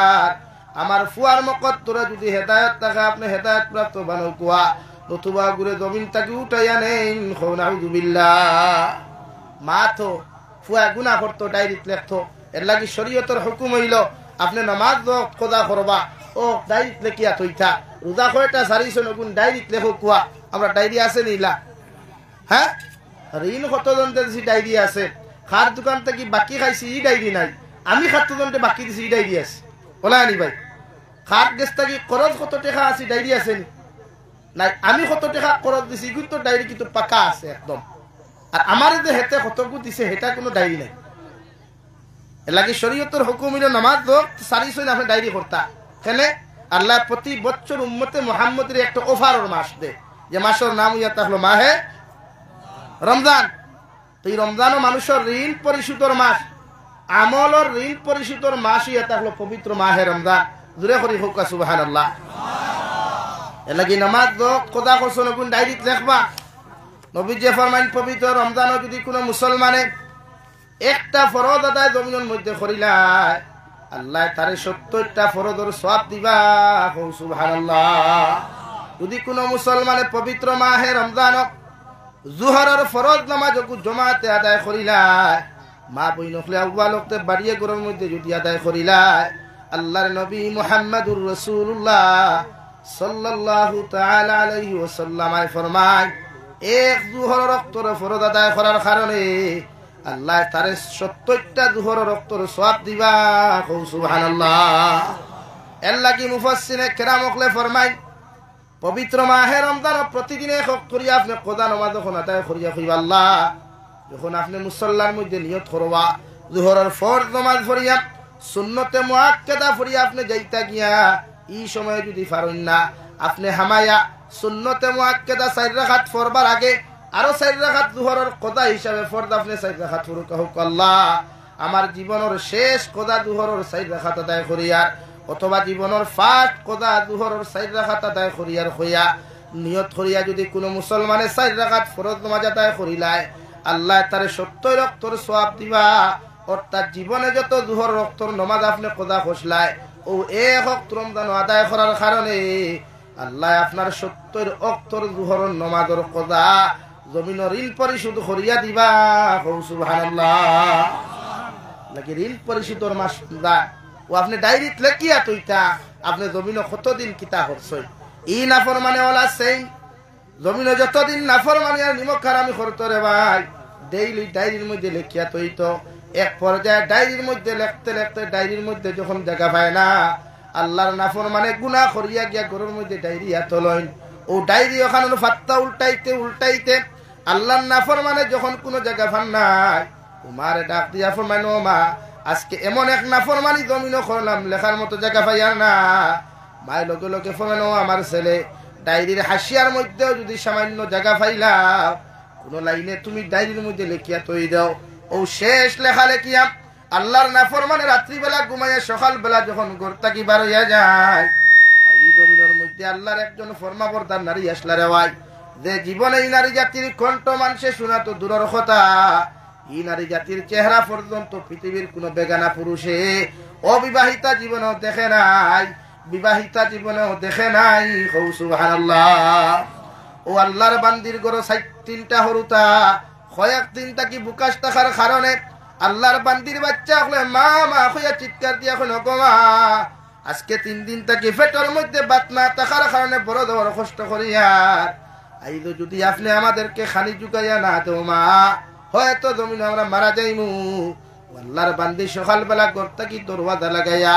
আমার ফুয়ার মকত তোরা যদি হেদায়ত থাকে আপনি হেদায়ত প্রাপ্ত বানো কুয়া নতুবা ঘুরে জমিন তাকে উঠাইয়া নেন নাউযুবিল্লাহ মা তো ফুয়া গুনাহ করতো ডায়েরিত লেখতো এর লাগি শরীয়তের হুকুম হইল আপনি নামাজ কদা করবা ও ডায়েরিত লেখিয়া থইতা রোজা কয়টা সারিছো নগুন ডায়েরিত লেখো কুয়া আমরা ডায়েরি আছে নিলা হ্যাঁ ঋণ কতজন দিছি ডায়েরি আছে খার দোকান থেকে বাকি খাইছি ই ডায়েরি নাই আমি খাদ্যজনকে বাকি দিছি ই ডায়েরি আছে বলা আনি ভাই খাট গেছ থাকি খরচ কত টাকা আছে ডায়েরি আছে নি নাই আমি কত টাকা খরচ দিছি কিন্তু ডায়েরি কিন্তু পাকা আছে একদম আর আমার যে হেতে কতকু দিছে সেটা কোনো ডায়েরি নাই এর লাগে শরীয়তের হুকুম হইল নামাজ সারিছো না আপনি ডায়েরি করতা কেন আল্লাহ প্রতি বছর উম্মতে মুহাম্মদের একটা অফারের মাস দে যে মাসের নাম ইয়া হলো মাহে রমজান তো এই রমজানও মানুষের ঋণ পরিশোধের মাস আমলের ঋণ পরিশোধের মাস ইয়া হলো পবিত্র মাহে রমজান জুড়ে করি হোক সুবহানাল্লাহ এর লাগি নামাজ খোদা করছো নকুন ডায়েরিত লেখবা নবী যে ফরমান পবিত্র রমজানও যদি কোনো মুসলমানে একটা ফরজ আদায় জমিনের মধ্যে করিলায় আল্লাহ তারে 70টা ফরজের সওয়াব দিবা সুবহানাল্লাহ যদি কোনো মুসলমানে পবিত্র মাহে রমজান জোহরের ফরজ নামাজ জমাতে আদায় করিলায় মা বই নখলে আউয়াল ওয়াক্তে বাড়িয়ে ঘরের মধ্যে যদি আদায় করিলায় আল্লাহর নবী মুহাম্মদুর রাসূলুল্লাহ সাল্লাল্লাহু তাআলা আলাইহি ওয়াসাল্লাম ফরমায় এক জোহরের ওয়াক্তের ফরজ আদায় করার কারণে আল্লাহ তারে 70টা জোহরের ওয়াক্তের সওয়াব দিবা সুবহানাল্লাহ এর লাগি মুফাসসিরে কেরাম ওকলে ফরমায় পবিত্র মাহে রমজান প্রতিদিনে করিয়া আপনি কদা নামাজ যখন আদায় করিয়া কইবা আল্লাহ যখন আপনি মুসল্লার মধ্যে নিয়ত করবা জোহরের ফরজ নামাজ পড়িয়া সুন্নতে মুআক্কাদা পড়িয়া আপনি যাইতা গিয়া এই সময় যদি পারেন না আপনি হামায়া সুন্নতে মুআক্কাদা 4 রাকাত পড়বার আগে আরো 4 রাকাত জোহরের কদা হিসাবে ফরজ আপনি 4 রাকাত পড়ুক আল্লাহ আমার জীবনের শেষ কদা জোহরের 4 রাকাত আদায় করিয়া অথবা জীবনের ফাট কদা জোহরের 4 রাকাত আদায় করিয়ার হইয়া নিয়ত করিয়া যদি কোনো মুসলমানে 4 রাকাত ফরজ নামাজ আদায় করিলায় আল্লাহ তারে 70 ওয়াক্তের সওয়াব দিবা অর্থাৎ জীবনে যত জোহর ওয়াক্তের নামাজ আপনি কদা খসলায় ও এক ওয়াক্ত রমজান আদায় করার কারণে আল্লাহ আপনার 70 অক্তর জোহরের নামাজের কজা জমিনের ঋণ পরিশোধ করিয়া দিবা। সুবহানাল্লাহ। নাকি ঋণ পরিশোধের মাস ও আপনি ডায়েরিত লেখিয়া তৈতা আপনি জমিনে কতদিন কিতা করছই। ই নাফরমানে ওলা সেই জমিনে যতদিন নাফরমানি আর নিমক হারামি করতো রে ভাই, ডেইলি ডায়েরির মধ্যে লেখিয়া তৈতো। এক পর্যায়ে ডায়েরির মধ্যে লেখতে লেখতে ডায়েরির মধ্যে যখন জায়গা পায় না, আল্লাহর নাফরমানে গুনাহ করিয়া গিয়া ঘরের মধ্যে ডায়েরি হাত লইন। ও ডায়েরি ওখানে ফাত্তা উল্টাইতে উল্টাইতে আল্লাহর নাফরমানে যখন কোনো জায়গা পান নাই, উমারে ডাক দিয়া ফরমাইন, ও মা আজকে এমন এক নাফরমানি জমিনও করলাম লেখার মতো জায়গা পাইয়ার না। মায়ের লগে লগে ফরমাইন, ও আমার ছেলে ডায়েরির হাসিয়ার মধ্যেও যদি সামান্য জায়গা পাইলাম কোন লাইনে তুমি ডায়েরির মধ্যে লেখিয়া তৈ দাও। ও শেষ লেখা লেখিয়া আল্লাহর নাফরমানে রাত্রিবেলা ঘুমাইয়া সকালবেলা যখন ঘর থাকি বার হইয়া যায়, এই জমিনের মধ্যে আল্লাহর একজন ফরমাবরদার নারী আসলা রে ভাই, যে জীবনে এই নারী জাতির কণ্ঠ মানুষে শোনা তো দূরের কথা, এই নারী জাতির চেহারা পর্যন্ত পৃথিবীর কোন বেগানা পুরুষে অবিবাহিতা জীবনেও দেখে নাই, বিবাহিতা জীবনেও দেখে নাই। সুবহানাল্লাহ। ও আল্লাহর বান্দির গরো 3টা হরুতা কয়েক দিন তাকি বুকাশ থাকার কারণে আল্লাহর বান্দির বাচ্চা হলে মা মা হইয়া চিৎকার দিয়া এখন মা আজকে 3 দিন তাকি পেটের মধ্যে বাত না থাকার কারণে বড় বড় কষ্ট করিয়ার আইলো যদি আপনি আমাদেরকে খানি জুগাইয়া না দেও মা, হয়তো জমিন আমরা মারা যাইমু। আল্লাহর বান্দি সকালবেলা ঘর থাকি দরওয়াজা লাগাইয়া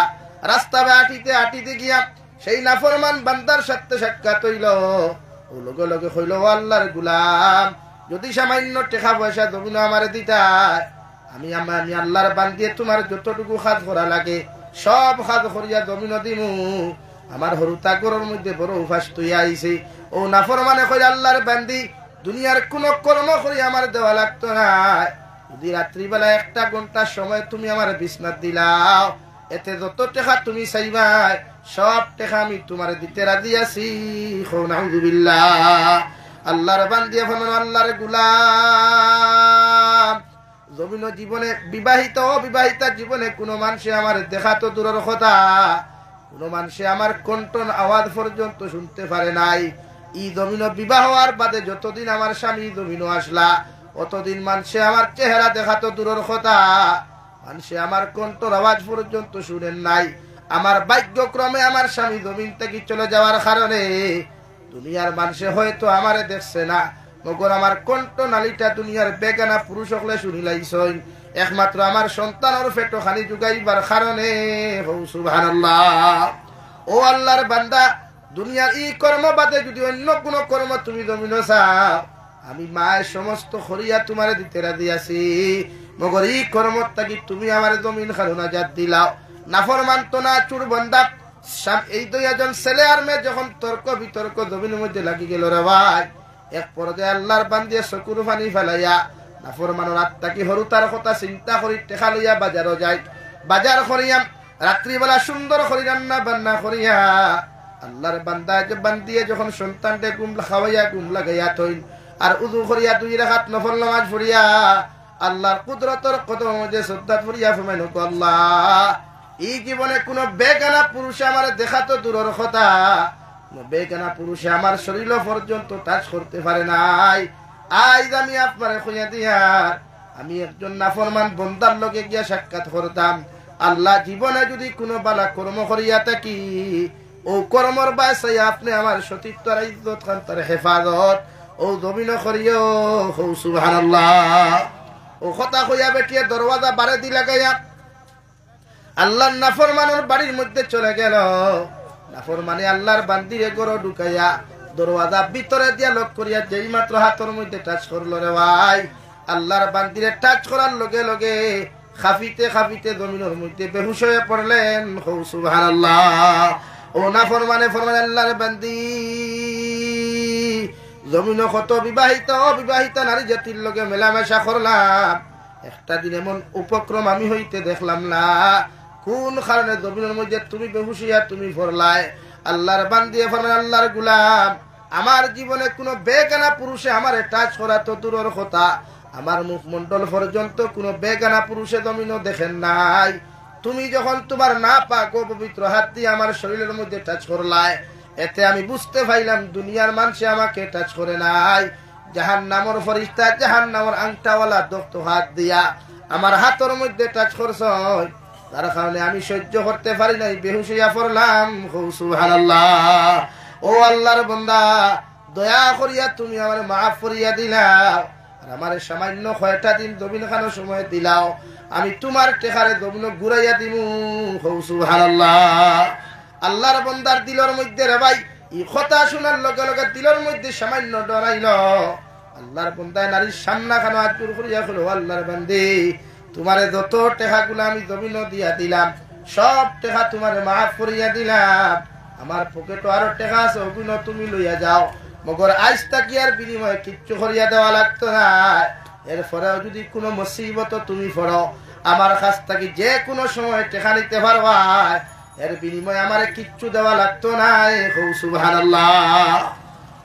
রাস্তা আটিতে আটিতে গিয়া সেই নাফরমান বান্দার সাথে সাক্ষাৎ হইল। ও লগে লগে হইল, আল্লাহর গুলাম যদি সামান্য টাকা পয়সা জমিন আমারে দিতা, আমি আল্লাহর বান্দিয়ে তোমার যতটুকু কাজ করা লাগে সব কাজ করিয়া জমিন দিমু। আমার হরুতা গরুর মধ্যে বড় উপাস তুই আইছে। ও নাফরমানে কই, আল্লাহর বান্দি দুনিয়ার কোন কর্ম করি আমার দেওয়া লাগতো না, যদি রাত্রিবেলা 1টা ঘন্টার সময় তুমি আমার বিছনাত দিলাও, এতে যত টাকা তুমি চাইবাই সব টাকা আমি তোমার দিতে রাজি আছি। নাউযুবিল্লাহ। আল্লাহর বান্দিয়ে ফরমান, আল্লাহর গোলাম জমিন জীবনে বিবাহিত অবিবাহিতা জীবনে কোনো মানুষে আমার দেখা তো দূরের কথা, কোনো মানুষে আমার কণ্ঠন আওয়াজ পর্যন্ত শুনতে পারে নাই। ই জমিন বিবাহ হওয়ার বাদে যতদিন আমার স্বামী জমিন আসলা অতদিন মানুষে আমার চেহারা দেখা তো দূরের কথা, মানুষে আমার কণ্ঠর আওয়াজ পর্যন্ত শুনেন নাই। আমার ভাগ্যক্রমে আমার স্বামী জমিন থেকে চলে যাওয়ার কারণে দুনিয়ার মানুষে হয়তো আমারে দেখছে না, মগর আমার কণ্ঠ নালিটা দুনিয়ার বেগানা পুরুষ হলে শুনিলাইছই একমাত্র আমার সন্তানের পেটো খানি জুগাইবার কারণে। সুবহানাল্লাহ। ও আল্লাহর বান্দা, দুনিয়ার এই কর্ম বাদে যদি অন্য কোন কর্ম তুমি জমিন চাও, আমি মায়ের সমস্ত খরিয়া তোমারে দিতে রাজি আছি, মগর এই কর্ম থাকি তুমি আমার জমিন খালুনা জাত দিলাও। নাফরমান তো না চুর বন্দা এই 2জন ছেলে আর মেয়ে যখন তর্ক বিতর্ক জমিনের মধ্যে লাগি গেল রে ভাই, এক পর্যায়ে আল্লাহর বান্দিয়ে চকুর পানি ফেলাইয়া নাফরমানের আত্মাকে হরুতার কথা চিন্তা করি টেকা লইয়া বাজারও যায়। বাজার করিয়া রাত্রিবেলা সুন্দর করি রান্না বান্না করিয়া আল্লাহর বান্দা বান্দিয়ে যখন সন্তানকে ঘুম খাওয়াইয়া ঘুম লাগাইয়া থইন আর উযু করিয়া 2 রাকাত নফল নামাজ পড়িয়া আল্লাহর কুদরতের কদম যে শ্রদ্ধা পড়িয়া ফরমাইল, আল্লাহ এই জীবনে কোন বেগানা পুরুষে আমার দেখা তো দূরের কথা, বেগানা পুরুষে আমার শরীর পর্যন্ত টাচ করতে পারে নাই। আজ আমি আপনারে কইয়া দিয়ার আমি একজন নাফরমান বন্দার লগে গিয়া সাক্ষাৎ করতাম, আল্লাহ জীবনে যদি কোনো বালা কর্ম করিয়া থাকি ও কর্মর বাসাই আপনি আমার সতীত্ব ইজ্জত খান্তার হেফাজত ও জমিন করিও। সুবহানাল্লাহ। ও কথা কইয়া বেটিয়ে দরওয়াজা বারে দি লাগাইয়া আল্লাহর নাফরমানের বাড়ির মধ্যে চলে গেল। নাফরমানে আল্লাহর বান্দিরে গরো ঢুকাইয়া দরওয়াজা ভিতরে দিয়া লক করিয়া যেই মাত্র হাতের মধ্যে টাচ করলো রে ভাই, আল্লাহর বান্দিরে টাচ করার লগে লগে খাফিতে খাফিতে জমিনের মধ্যে বেহুশ হয়ে পড়লেন। সুবহানাল্লাহ। ও নাফরমানে ফরমান, আল্লাহর বান্দি জমিন কত বিবাহিত অবিবাহিতা নারী জাতির লগে মেলামেশা করলাম, একটা দিন এমন উপক্রম আমি হইতে দেখলাম না, কোন কারণে জমিনের মধ্যে তুমি বেহুশিয়া তুমি ফরলাই। আল্লাহর বান্দিয়ে ফরমান, আল্লাহর গুলাম আমার জীবনে কোনো বেগানা পুরুষে আমার টাচ করা তো দূরের কথা, আমার মুখমন্ডল পর্যন্ত কোনো বেগানা পুরুষে জমিনও দেখেন নাই। তুমি যখন তোমার না পাক পবিত্র হাত দিয়ে আমার শরীরের মধ্যে টাচ করলাই, এতে আমি বুঝতে পাইলাম দুনিয়ার মানুষে আমাকে টাচ করে নাই, জাহান্নামের ফেরেশতা জাহান্নামের আংটাওয়ালা দক্ত হাত দিয়া আমার হাতের মধ্যে টাচ করছ, তার কারণে আমি সহ্য করতে পারি নাই, বেহুশ হইয়া পড়লাম। সুবহানাল্লাহ। ও আল্লাহর বান্দা, দয়া করিয়া তুমি আমার মাফ করিয়া দিলাও, আর আমার সামান্য কয়টা দিন দবিন খানো সময় দিলাও, আমি তোমার টেকারে দবিন ঘুরাইয়া দিমু। সুবহানাল্লাহ। আল্লাহর বান্দার দিলের মধ্যে রে ভাই এই কথা শোনার লগে লগে দিলের মধ্যে সামান্য ডরাইল। আল্লাহর বান্দায় নারীর সামনা খানো হাত জোর করিয়া কইল, আল্লাহর বান্দি, তোমারে যত টেকাগুলো আমি দবিন দিয়া দিলাম সব টেকা তোমারে মাফ করিয়া দিলাম, আমার পকেটে আরো টেকা আছে, ওগুলো তুমি লইয়া যাও, মগর আজ তাকি আর বিনিময়ে কিচ্ছু করিয়া দেওয়া লাগতো না। এরপরেও যদি কোনো মুসিবত তুমি পড়ো, আমার কাছ থেকে যে কোনো সময় টেকা নিতে পারবা, এর বিনিময়ে আমার কিচ্ছু দেওয়া লাগতো না। সুবহানাল্লাহ।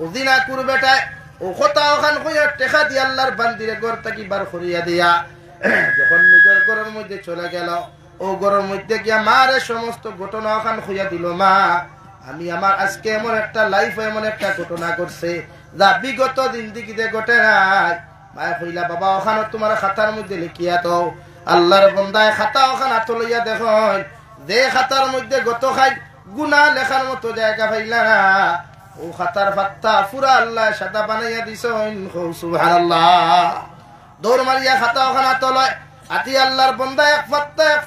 ওদিনা করবেটায় ও কথা ওখান কইয়া টেকা দিয়ে আল্লাহর বান্দিরে ঘর থেকে বার করিয়া দিয়া যখন নিজের ঘরের মধ্যে চলে গেল, ও ঘরের মধ্যে গিয়া মারে সমস্ত ঘটনা ওখান কইয়া দিল, মা আমি আমার আজকে এমন একটা লাইফ এমন একটা ঘটনা ঘটছে যা বিগত জিন্দিগিতে ঘটে নাই। মায়ে কইলা, বাবা ওখানে তোমার খাতার মধ্যে লিখিয়া তো। আল্লাহর বান্দায় খাতা ওখান হাত লইয়া দেখুন, যে খাতার মধ্যে গত খাই গুনাহ লেখার মতো জায়গা পাইলা না, ও খাতার পাত্তা পুরা আল্লাহ সাদা বানাইয়া দিছেন। সুবহানাল্লাহ। দৌড় মারিয়া খাতা ওখান হাত লয়, আতি আল্লাহর বান্দা এক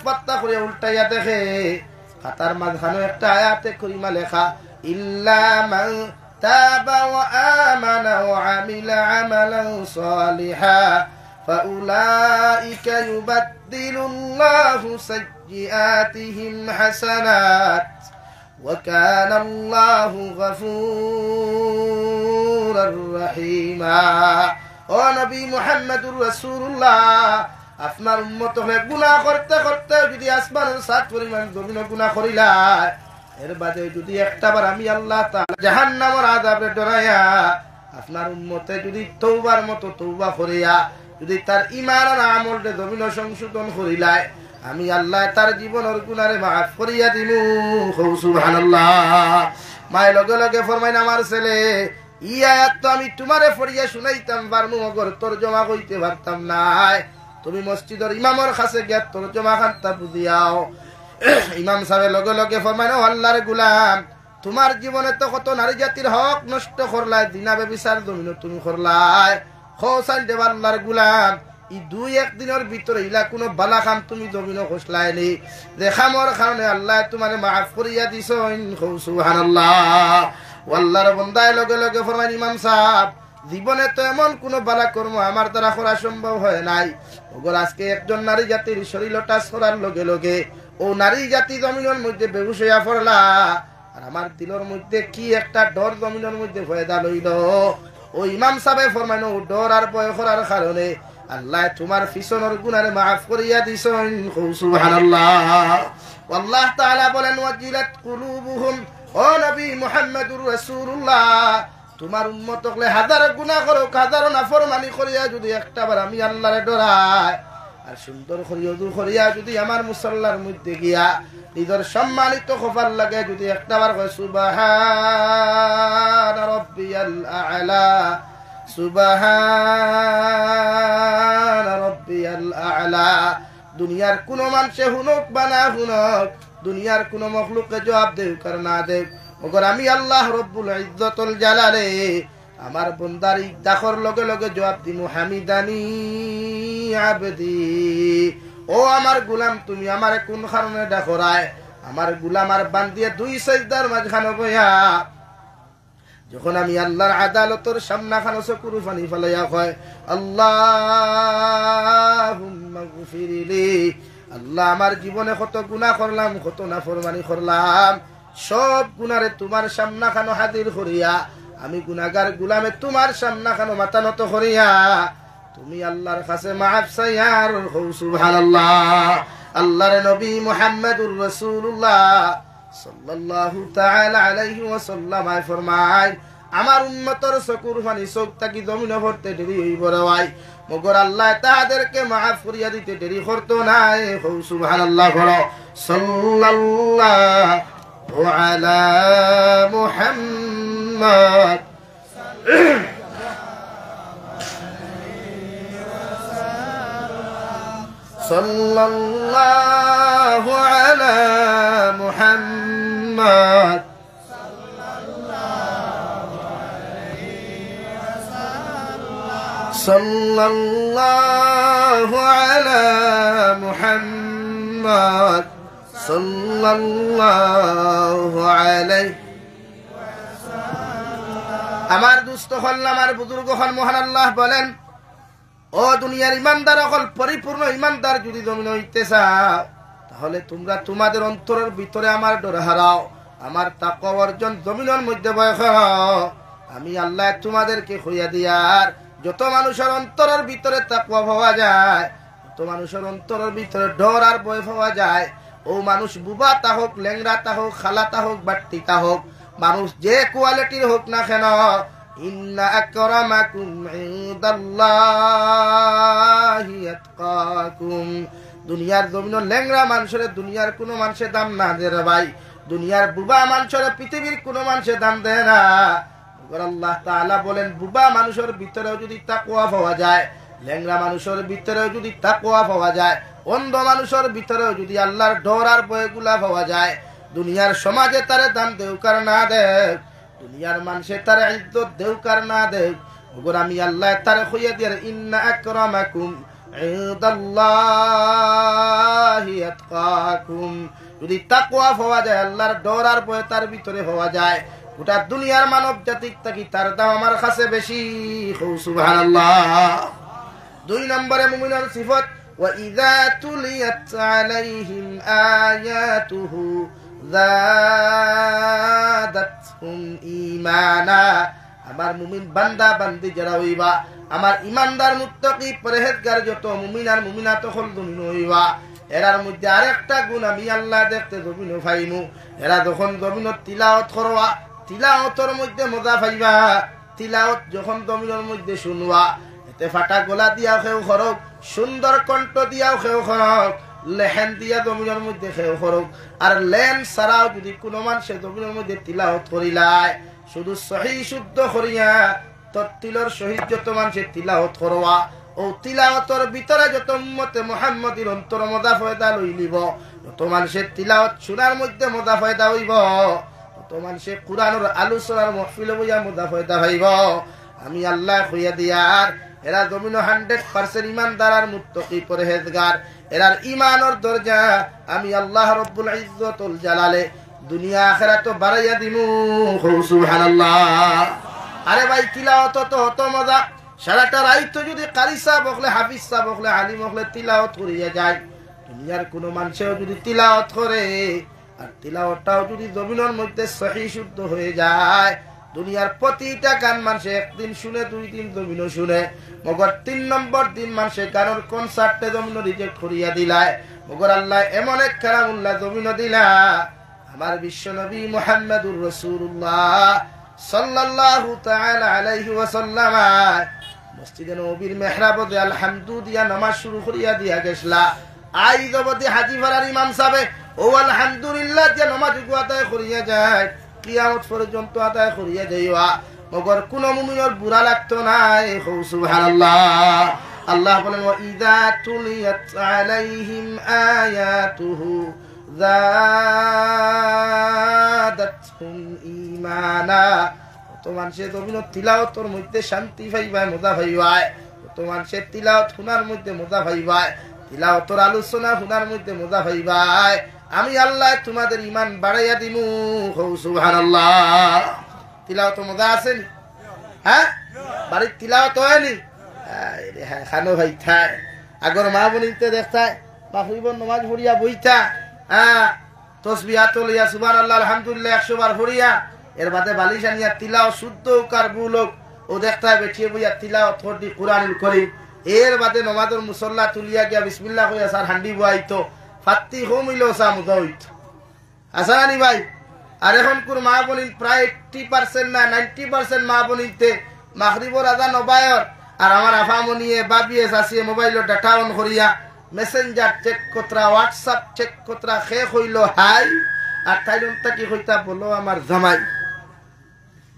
পাত্তা করে উল্টাইয়া দেখে খাতার মাঝখানে একটা আয়াতে করিমা লেখা, ইল্লা মান তাবা ওয়া আমানা ওয়া আমিলা আমালান সালিহা ফাউলাইকা ইউবাদদিলুল্লাহু সাইয়্যাতিহিম হাসানাত ওয়া কানা আল্লাহু গফুরার রহিমা। ও নবী মুহাম্মদুর রাসূলুল্লাহ, আপনার উম্মত হলে গুনাহ করতে করতে যদি আসমানের 7 পরিমাণ জমিন গুনাহ করিলাই, এর বাদে যদি একটাবার আমি আল্লাহ তাআলা জাহান্নামের আযাবে ডরাইয়া আপনার উম্মতে যদি তওবার মতো তওবা করিয়া যদি তার ঈমান আর আমলতে জমিন সংশোধন করিলাই, আমি আল্লাহ তার জীবনের গুনাহরে মাফ করিয়া দিমু। সুবহানাল্লাহ। মায় লগে লগে ফরমাইন, আমার ছেলে ই আয়াত তো আমি তোমারে পড়িয়া শুনাইতাম পারমু, মগর তরজমা কইতে পারতাম না। তুমি মসজিদের ইমামের কাছে গিয়া তরজমা খানটা বুঝিয়াও। ইমাম সাহেব লগে লগে ফরমাইন, আল্লাহর গোলাম, তোমার জীবনে তো কত নারী জাতির হক নষ্ট করলাই, দিনা বেবিচার জমিন তুমি করলাই, খোসাইন দেব আল্লাহর গোলাম, ই 2-1 দিনের ভিতরে ইলা কোনো বালা খাম তুমি জমিন খসলাইনি, যে খামর কারণে আল্লাহ তোমারে মাফ করিয়া দিছেন। সুবহানাল্লাহ। আল্লাহর বান্দায় লগে লগে ফরমাইন, ইমাম সাহেব, জীবনে তো এমন কোন বালা কর্ম আমার দ্বারা করা সম্ভব হয় নাই, ওগর আজকে একজন নারী জাতির শরীর টাচ করার লগে লগে ও নারী জাতি জমিনের মধ্যে বেহুশ হইয়া পড়লা, আর আমার দিলের মধ্যে কি একটা ডর জমিনের মধ্যে ভয়দা লইল। ও ইমাম সাহেব ফরমাইন, ও ডর আর ভয় করার কারণে আল্লাহ তোমার পিছনের গুনারে মাফ করিয়া দিছেন। সুবহানাল্লাহ। আল্লাহ তাআলা বলেন, ওয়াজিলাত কুলুবুহুম, ও নবী মুহাম্মদুর রাসূলুল্লাহ, তোমার উম্মত হলে হাজার গুনাহ করো, হাজার নাফরমানি করিয়া যদি একটাবার আমি আল্লাহরে ডরাই আর সুন্দর করিয়া ওযু করিয়া যদি আমার মুসাল্লার মধ্যে গিয়া নিজের সম্মানিত খোফার লাগে যদি একটাবার কয় সুবহান রাব্বিয়াল আ'লা, সুবহান রাব্বিয়াল আ'লা, দুনিয়ার কোন মানুষে হুনক বা না হুনক, দুনিয়ার কোন মখলুককে জবাব দেউক আর না দেউক, মগর আমি আল্লাহ রব্বুল ইজ্জতুল জালালে আমার বন্দার ইদাখর লগে লগে জবাব দিমু, হামিদানি আবদি, ও আমার গোলাম তুমি আমারে কোন কারণে ডাকরায়। আমার গোলাম আর বান্দিয়া 2 সাজদার মাঝখানে বইয়া যখন আমি আল্লাহর আদালতের সামনে খানো চকুর পানি ফেলাইয়া কয়, আল্লাহুম্মা গফিরলি, আল্লাহ আমার জীবনে কত গুনাহ করলাম, কত নাফরমানি করলাম, সব গুনারে তোমার সামনা খানো হাজির করিয়া আমি গুনাহগার গোলামে তোমার সামনা খানো মাথা নত করিয়া তুমি আল্লাহর কাছে মাফ চাইয়ার। সুবহানাল্লাহ। আল্লাহর নবী মুহাম্মদুর রাসূলুল্লাহ সাল্লাল্লাহু তাআলা আলাইহি ওয়াসাল্লাম ফরমায়, আমার উম্মতের চকুর পানি চোখ থাকি জমিনে ভরতে দেরি হইব রে ভাই, মগর আল্লাহ তাদেরকে মাফ করিয়া দিতে দেরি করতো না। সুবহানাল্লাহ। সাল্লাল্লাহু على محمد صلى الله على محمد صلى الله على محمد صلى الله عليه আমার দুস্থ হল আমার বুজুর্গ হল মহান আল্লাহ বলেন ও দুনিয়ার ইমানদার হল পরিপূর্ণ ইমানদার যদি জমিন হইতে চাও তাহলে তোমরা তোমাদের অন্তরের ভিতরে আমার ডর হারাও আমার তাকওয়া অর্জন জমিনের মধ্যে ভয় করো আমি আল্লাহ তোমাদেরকে হইয়া দিয়ার যত মানুষের অন্তরের ভিতরে তাকওয়া পাওয়া যায় যত মানুষের অন্তরের ভিতরে ডর আর ভয় পাওয়া যায় ও মানুষ বুবা তা হোক লেংরা তা হোক খালা তা হোক বাট্টি তা হোক মানুষ যে কোয়ালিটির হোক না কেন ইন্না আকরামাকুম ইনদাল্লাহি আতকাকুম দুনিয়ার জমিনের লেংরা মানুষের দুনিয়ার কোনো মানুষের দাম না দেয় রে ভাই দুনিয়ার বুবা মানুষের পৃথিবীর কোনো মানুষের দাম দেয় না আল্লাহ তাআলা বলেন বুবা মানুষের ভিতরেও যদি তাকওয়া পাওয়া যায় লেংরা মানুষের ভিতরেও যদি তাকওয়া পাওয়া যায় অন্ধ মানুষের ভিতরেও যদি আল্লাহর ডর আর ভয়গুলা পাওয়া যায় দুনিয়ার সমাজে তারে দাম দেউকার না দেখ দুনিয়ার মানুষে তারে ইজ্জত দেউকার না দেখ ওগর আমি আল্লাহ তারে কইয়া দিয়ার ইন্না আকরামাকুম ইনদাল্লাহি আতকাকুম যদি তাকওয়া পাওয়া যায় আল্লাহর ডর আর ভয় তার ভিতরে পাওয়া যায় গোটা দুনিয়ার মানব জাতির থাকি তার দাম আমার কাছে বেশি সুবহানাল্লাহ দুই নম্বরে মুমিনের সিফত وَإِذَا تُلِيَتْ عَلَيْهِمْ آيَاتُهُ زَادَتْهُمْ إِيمَانًا আমার মুমিন বান্দা বান্দি যারা হইবা আমার ইমানদার মুত্তাকি পরহেজগার যত মুমিন আর মুমিনাত হল দুনিয়া হইবা এরার মধ্যে আরেকটা গুণ আমি আল্লাহ দেখতে জমিন পাইমু এরা যখন জমিনত তিলাওয়াত করবা তিলাওয়াতের মধ্যে মজা পাইবা তিলাওয়াত যখন জমিনের মধ্যে শুনবা এতে ফাটা গলা দিয়া খেও খরক সুন্দর কণ্ঠ দিয়াও খেও খরক লেহেন দিয়া জমিনের মধ্যে খেও খরক আর লেন ছাড়াও যদি কোনো মানুষের জমিনের মধ্যে তিলাওয়াত করিলায় শুধু সহি শুদ্ধ করিয়া তত্তিলর সহিত যত মানুষের তিলাওয়াত করবা ও তিলাওয়াতের ভিতরে যত উম্মতে মুহাম্মদীর অন্তর মজা ফয়দা লই লিব যত মানুষের তিলাওয়াত শোনার মধ্যে মজা ফয়দা হইব তত মানুষের কুরআনের আলোচনার মাহফিলে বইয়া মজা ফয়দা হইব আমি আল্লাহ কইয়া দিয়ার এরা জমিন 100% ইমানদার আর মুত্তাকি পরহেজগার এরার ইমানের দরজা আমি আল্লাহ রব্বুল ইজ্জতুল জালালে দুনিয়া আখিরাত বাড়াইয়া দিমু সুবহানাল্লাহ আরে ভাই তিলাওয়াত তো অত মজা সারাটা রাত যদি কারি সাহেব হলে হাফিজ সাহেব হলে আলিম হলে তিলাওয়াত করিয়া যায় দুনিয়ার কোনো মানুষও যদি তিলাওয়াত করে আর তিলাওয়াতটাও যদি জমিনের মধ্যে সহি শুদ্ধ হয়ে যায় দুনিয়ার প্রতিটা গান মানুষে একদিন শুনে দুই দিন জমিনও শুনে মগর 3 নম্বর দিন মানুষে গানের কনসার্টে জমিন রিজেক্ট করিয়া দিলায় মগর আল্লাহ এমন এক কালামুল্লাহ জমিন দিলা আমার বিশ্ব নবী মুহাম্মদুর রাসূলুল্লাহ সাল্লাল্লাহু তাআলা আলাইহি ওয়াসাল্লাম মসজিদে নববীর মেহরাবে আলহামদুলিল্লাহ নামাজ শুরু করিয়া দিয়া গেছলা আই জবতি হাজী ফারার ইমাম সাহেব ও আলহামদুলিল্লাহ যে নামাজ আদায় করিয়া যায় কিয়ামত পর্যন্ত আদায় করিয়া যাইবা মগর কোন মুমিনের বুড়া লাগতো না সুবহানাল্লাহ আল্লাহ বলেন ওয়া ইযা তুলিয়াত আলাইহিম আয়াতুহু যাদাতহুম ঈমানা তো মানুষের জমিনের তিলাওয়াতের মধ্যে শান্তি পাইবা মজা পাইবা তো মানুষের তিলাওয়াত শোনার মধ্যে মজা পাইবা তিলাওয়াতের আলোচনা শোনার মধ্যে মজা পাইবা আমি আল্লাহ তোমাদের ঈমান বাড়াইয়া দিমু সুবহানাল্লাহ তিলাওয়াত মজা আছে নি হ্যাঁ বাড়ির তিলাওয়াত হয়নি আরে হ্যাঁ খানো ভাই থাই আগর মা বনিতে দেখতায় মাগরিবের নামাজ পড়িয়া বইতা তাসবিহ তোলিয়া সুবহানাল্লাহ আলহামদুলিল্লাহ 100 বার পড়িয়া এর বাদে বালিশ আনিয়া তিলাওয়াত শুদ্ধ কার বুলক ও দেখতায় বেঠিয়ে বইয়া তিলাওয়াত করদি কুরআনুল কারীম এর বাদে নামাজের মুসল্লা তুলিয়া গিয়া বিসমিল্লাহ কইয়া সার হান্ডি বইতো ফাত্তি হোমিলো সামুদা হইত আসানি ভাই আর এখন কোন মা বনিন প্রায় 80% না 90% মা বনিতে মাগরিবের আযান নবায়র আর আমার আফামনিয়ে বাবিয়ে সাসিয়ে মোবাইলের ডাটা অন করিয়া মেসেঞ্জার চেক কতরা হোয়াটসঅ্যাপ চেক কতরা খে হইল হাই আর তাইলনটা কি হইতা বলো আমার জামাই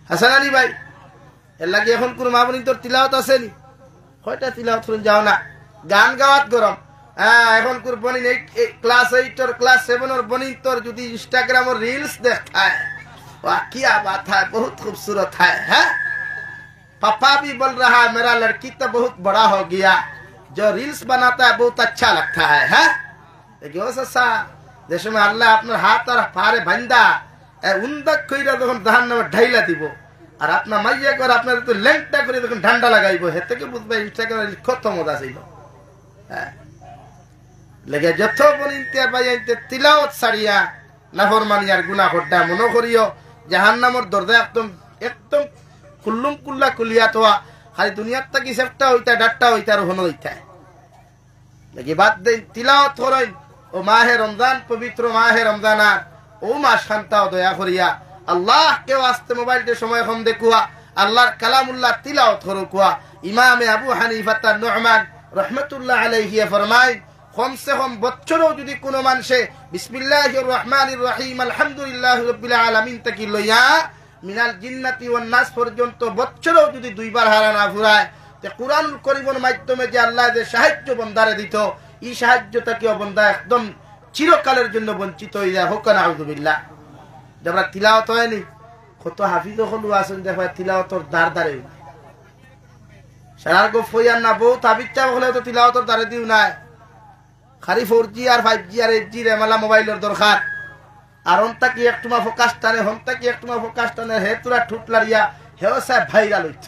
হাসান আলী ভাই এর লাগে এখন কোন মা বোন তোর তিলাওয়াত আসেনি কয়টা তিলাওয়াত শুন যাও না গান গাওয়াত গরম হ্যাঁ এখন কোন বনিন ক্লাস 8 और क्लास 7 और बनी তোর যদি इंस्टाग्राम और रील्स देखता है वाह क्या बात है बहुत खूबसूरत है पापा भी बोल रहा है मेरा लड़की तो बहुत बड़ा हो गया जो रील्स बनाता है बहुत अच्छा लगता है देखियो ससा देश में अल्लाह अपने हाथ और पारे बंदा उन्दक কইরা যখন জাহান্নামে ঢাইলা দিব আর আপনা মাইয়া করে আপনার তো লেংটা করে যখন ঠান্ডা লাগাইবো হে থেকে বুঝবে ইনস্টাগ্রামে কত মজা ছিল হ্যাঁ লেগে যত বনিতে বাইতে তিলাওয়াত ছাড়িয়া নাফরমানি আর গুনাহ করতে মনে করিও জাহান্নামের দরজা একদম একদম কুল্লুম কুল্লা কুলিয়া তোয়া খালি দুনিয়ার থেকে সেফটা হইতা ডাট্টা হইতা আর হনো হইতা লেগে বাদ দেন তিলাওয়াত করেন ও মাহে রমজান পবিত্র মাহে রমজান ও মাস শান্তাও দয়া করিয়া আল্লাহ কে ওয়াস্তে মোবাইলতে সময় কম দেখুয়া আল্লাহর কালামুল্লাহ তিলাওয়াত করো কুয়া ইমামে আবু হানিফা তার নুহমান রাহমাতুল্লাহ আলাইহি ফরমায় কম সে কম বছরও যদি কোনো মানুষে বিসমিল্লাহির রহমানির রহিম আলহামদুলিল্লাহি রাব্বিল আলামিন তাকি লইয়া মিনাল জিন্নাতি ওয়ান নাস পর্যন্ত বছরও যদি দুইবার হারা না ফুরায় তে কুরআনুল কারীমের মাধ্যমে যে আল্লাহ যে সাহায্য বন্দারে দিত এই সাহায্যটা কি বন্দা একদম চিরকালের জন্য বঞ্চিত হয়ে যায় হোক না আউযুবিল্লাহ যখন তিলাওয়াত হয়নি কত হাফিজ হলো আছেন দেখো তিলাওয়াতর দার দারে সারার গো ফইয়ার না বহুত হাফিজা হলে তো তিলাওয়াতর দারে দিও না খালি 4G আর 5G আর 8G রেমালা মোবাইলের দরকার আর হন্তা কি একটুমা ফোকাস টানে হন্তা কি একটুমা ফোকাস টানে হে তোরা ঠুটলারিয়া হেও সাহেব ভাইরাল হইত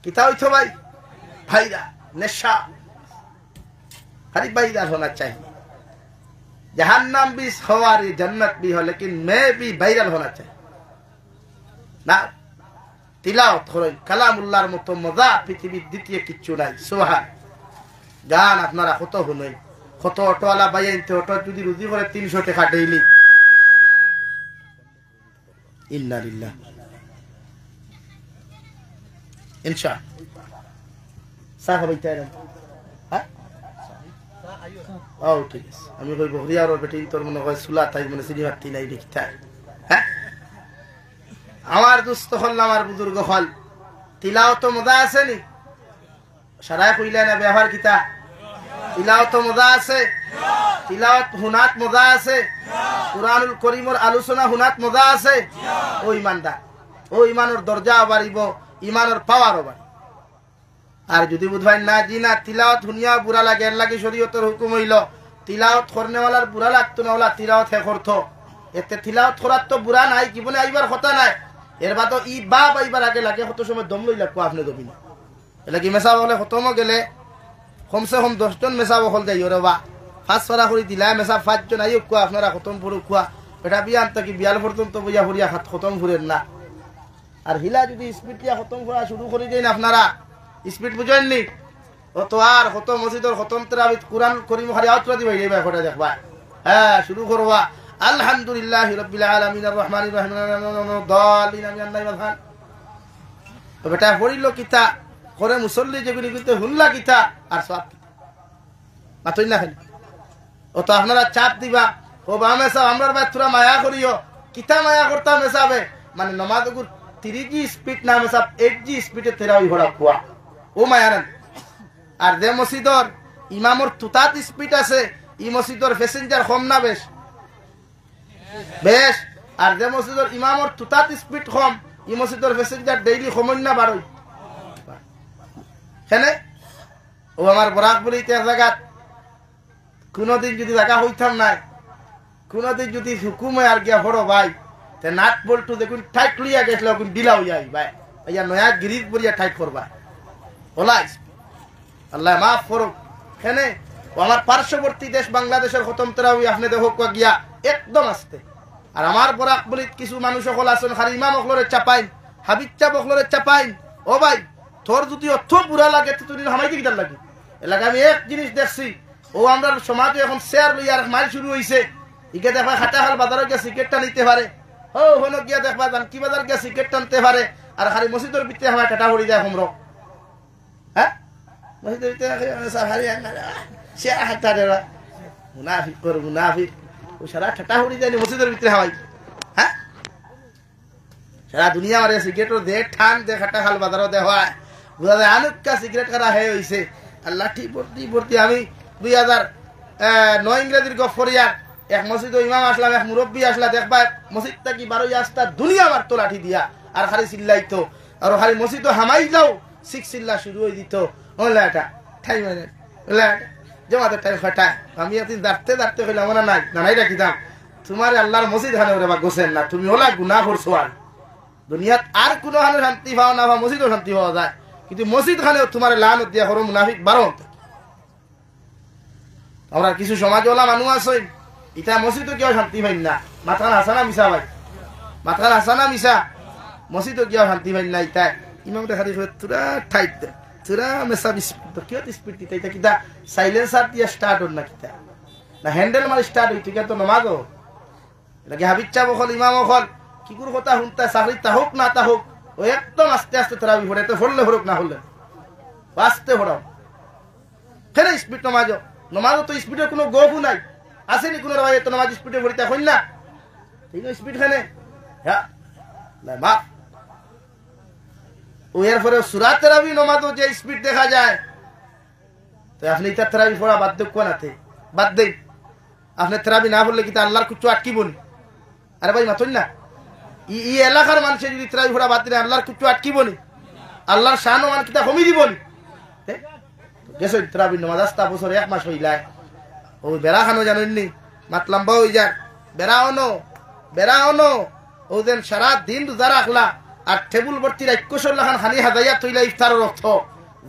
কিতা হইতো ভাই ভাইরা নেশা खाली भाईराल होना चाहिए जहन्नम भी सवारी जन्नत भी हो लेकिन मैं भी भाईराल होना चाहिए ना तिलावत करें कलामुल्लाहर मतो मजा पृथ्वीर द्वितीय किच्छु নাই সুবহান গান আপনারা কত শুনেন কত অটোওয়ালা বাইতে অটো যদি রুজি করে 300 টাকা ডেইলি ইন্না লিল্লাহ ইনশাআল্লাহ সাহা বাইতে হ্যাঁ ও ঠিক আছে আমি কই বহরিয়ার বেটি তোর মনে হয় সুলা তাই মনে সিনিমাতি নাই দেখিতা হ্যাঁ আমার দোস্ত হল আমার বুজুর্গ হল তিলাওয়াত মজা আছে নি সারা কইলা না ব্যবহার কিতা তিলাওয়াত মজা আছে তিলাওয়াত হুনাত মজা আছে কুরআনুল কারীমের আলোচনা হুনাত মজা আছে ও ইমানদার ও ইমানের দরজা বাড়িব ইমানের পাওয়ার বাড়িব আর যদি বুঝবাই না জি না তিলাওয়াত হুনিয়া বুরা লাগে এর লাগে শরীয়তের হুকুম হইল তিলাওয়াত করনেওয়ালার বুরা লাগতো না ওলা তিলাওয়াত হে করতো এতে তিলাওয়াত করার তো বুরা নাই জীবনে আইবার কথা নাই এর বাদ ই বাপ আইবার আগে লাগে কত সময় দম লই লাগবো আপনি দবি না এলা কি মেসা বলে খতমও গেলে কমসে কম 10 জন মেসা বহল যাই ওরে বা ফাঁস ফরা করে দিলা মেসা 5 জন আইও কুয়া আপনারা খতম পুরো কুয়া এটা বিয়ান থেকে বিয়াল পর্যন্ত বইয়া হরিয়া হাত খতম ফুরেন না আর হিলা যদি স্পিডটা খতম করা শুরু করে দেন আপনারা স্পিড বুঝেননি ও তো আর কত মসজিদের খতম তারাবিত কুরআন কারীম খালি আওয়াজ দিবা এই ব্যাপারটা দেখবা হ্যাঁ শুরু করবা আলহামদুলিল্লাহি রাব্বিল আলামিন আর রহমানির রহিম দালিন আমিন নাইমান তো বেটা পড়িল কিতা করে মুসল্লি যেগুলি কিন্তু হুল্লা কিতা আর সব মাতই না খালি ও তো আপনারা চাপ দিবা ও বামে সব আমরার ভাই তোরা মায়া করিও কিতা মায়া করতাম মেসাবে মানে নামাজ গুর 3G স্পিড না মেসাব 8G স্পিডে তেরাই হড়া কুয়া ও মায়ারান আর যে মসজিদর ইমামর তুতাত স্পিড আছে ই মসজিদর প্যাসেঞ্জার কম না বেশ বেশ আর যে মসজিদর ইমামর তুতাত স্পিড কম ই মসজিদর প্যাসেঞ্জার ডেইলি কমন না বাড়ই কেনে ও আমার বরাক বলি এক জায়গা কোনদিন যদি জায়গা হইতাম নাই কোনদিন যদি হুকুমে আর গিয়া হড়ো ভাই তে নাট বল্টু দেখুন টাইট লইয়া গেছিল কোন ডিলা হইয়া ভাই ইয়া নয়া গিরিজ বলিয়া টাইট করবা ওলাইস আল্লাহ মাফ করুক কেনে ও আমার পার্শ্ববর্তী দেশ বাংলাদেশের খতম তারাবি আপনি দেখো গিয়া একদম আস্তে আর আমার বরাক বলি কিছু মানুষ সকল আছেন খালি ইমাম অকলরে চাপাইন হাবিচ্চা বকলরে চাপাইন ও ভাই তোর যদি অর্থ বুড়া লাগে তো তুই হামাইতে কিটার লাগে এলাকা আমি এক জিনিস দেখছি ও আমরা সমাজে এখন শেয়ার লইয়া মাইল শুরু হইছে ইকে দেখবা খাটা খাল বাজারে গিয়া সিগারেটটা নিতে পারে ও হলো গিয়া দেখবা জান কি বাজার গিয়া সিগারেট টানতে পারে আর খালি মসজিদের ভিতরে আমার টাটা পড়ি যায় হোমরক হ্যাঁ মসজিদের ভিতরে হারি সে হাতা দেবা মুনাফিক কর মুনাফিক ওই সারা ঠাটা হরি যায়নি মসজিদের ভিতরে হাওয়াই হ্যাঁ সারা দুনিয়া মারে সিগারেটও দে ঠান দে খাটা খাল বাজারও দে হয় বুঝা যায় আনুকা সিগারেট খারা হে হইছে আল্লাহ ঠিক ভর্তি আমি 2009 ইংরেজির গফরিয়া এক মসজিদ ইমাম আসলাম এক মুরব্বী আসলা দেখবা মসজিদটা কি 12 আসতা দুনিয়া মার তো লাঠি দিয়া আর খালি চিল্লাইতো আর খালি মসজিদ হামাই যাও সিক চিল্লা শুরু হয়ে দিত ওলা এটা ঠাই মানে ওলা জমাতে টাইম ফাটা আমি এতদিন দাঁড়তে হইলাম না নাই রাখি দাম তোমার আল্লাহর মসজিদ খানে ওরে বা গোসেন না তুমি ওলা গুনাহ করছো আর দুনিয়াত আর কোনো হানে শান্তি পাও না বা মসজিদও শান্তি পাওয়া যায় কিন্তু মসজিদ খানেও তোমার লানত দিয়া হরো মুনাফিক বারণ আমরা কিছু সমাজওয়ালা মানুষ আছে ইটা মসজিদও কেউ শান্তি পাই না মাথান হাসানা মিশা ভাই মাথান হাসানা মিশা মসজিদও কেউ শান্তি পাই না ইটা ইমাম দেখা দেখে তোরা ঠাইট দে তোরা মেসা বিস্পিত কেউ স্পিড দিতে এটা কিতা সাইলেন্সার দিয়া স্টার্ট হল না কিতা না হ্যান্ডেল মারি স্টার্ট হইতে তো নমাজও এটা কি হাবিচ্ছা বখল ইমাম বখল কি করে কথা শুনতা চাকরি তা হোক না তা হোক ও একদম আস্তে আস্তে তোরা বিপড়ে তো হরলে হরুক না হরলে আস্তে হরাও কেন স্পিড নমাজও তো স্পিডের কোনো গপও নাই আসেনি কোনো রায় তো নমাজ স্পিডে ভরিতে হইল না ঠিক স্পিড খানে হ্যাঁ মা ও এরপরে সুরাত তেরাবি নমাজও যে স্পিড দেখা যায় তো আপনি এটা তেরাবি পড়া বাদ দেব কোনাতে বাদ দেই আপনি তেরাবি না পড়লে কি তা আল্লাহর কুচু আটকিব নি আরে ভাই মাথুন না ই এলাকার মানুষের যদি তেরাবি পড়া বাদ দিলে আল্লাহর কুচু আটকিব নি আল্লাহর শান মান কিতা কমি দিব নি গেছো তেরাবি নমাজ আস্তা বছর 1 মাস হইলায় ও বেড়া খানো জানেননি মাত লম্বা হয়ে যায় বেড়া অনো ও যেন সারা দিন রোজা রাখলা আর টেবুল ভর্তি 21 লাখান হানি হাজাইয়া তৈলা ইফতারের অর্থ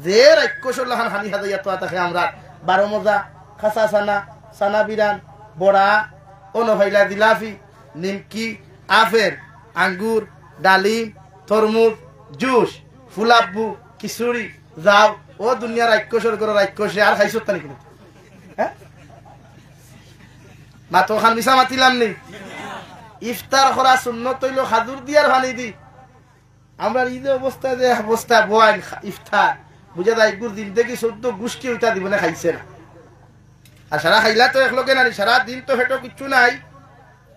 যে 21 লাখান হানি হাজাইয়া তো থাকে আমরা 12 মজা খাসা সানা বিরান বড়া অনভাইলা জিলাফি নিমকি আপেল আঙ্গুর ডালিম তরমুজ জুস ফুলাব্বু খিচুড়ি যাও ও দুনিয়ার 21 করে 21 আর খাইছো তানি কিন্তু হ্যাঁ মাতো খান মিশা মাতিলাম নি ইফতার করা সুন্নত হইল খাজুর দিয়ার পানি দি আমরা ঈদের অবস্থা বয়ান ইফতার বুঝা যায় গুড় দিন দেখি 14 গুষ্টি ওইটা দিব না খাইছে না আর সারা খাইলা তো একলগে নানি সারা দিন তো ফেটো কিচ্ছু নাই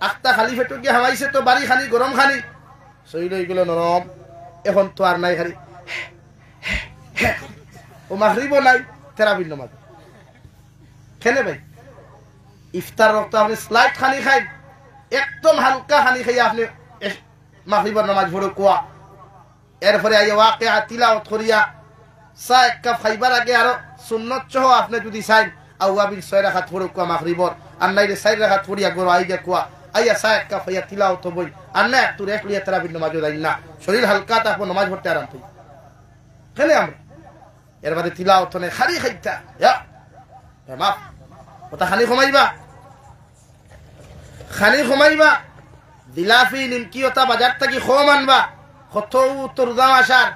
আখটা খালি ফেটো গিয়ে হামাইছে তো বাড়ি খানি গরম খানি শরীর হয়ে গেল নরম এখন তো আর নাই খালি ও মাগরিবও নাই তেরাবির নামাজ খেলে ভাই ইফতার রক্ত আপনি স্লাইট খানি খাই একদম হালকা খানি খাই আপনি মাগরিবের নামাজ পড়ে কোয়া এরপরে আইয়া ওয়াকিয়া তিলাওয়াত করিয়া চা এক কাপ খাইবার আগে আরো সুন্নত সহ আপনি যদি চাই আউয়াবিন 6 রাকাত পড়ে কোয়া মাগরিবর আর নাইলে 4 রাকাত পড়িয়া গরো আইয়া কোয়া আইয়া চা এক কাপ খাইয়া তিলাওয়াত হবই আর না একটু রেস্ট লিয়া তেরাবির নামাজও যাই না শরীর হালকা থাকবো নামাজ পড়তে আরাম পাই খেলে আমরা এরপরে তিলাওয়াত নেই খালি খাইতা মাফ ওটা খালি কমাইবা জিলাফি নিমকি ওটা বাজার থেকে খোম আনবা কত উত্তর দাম আসার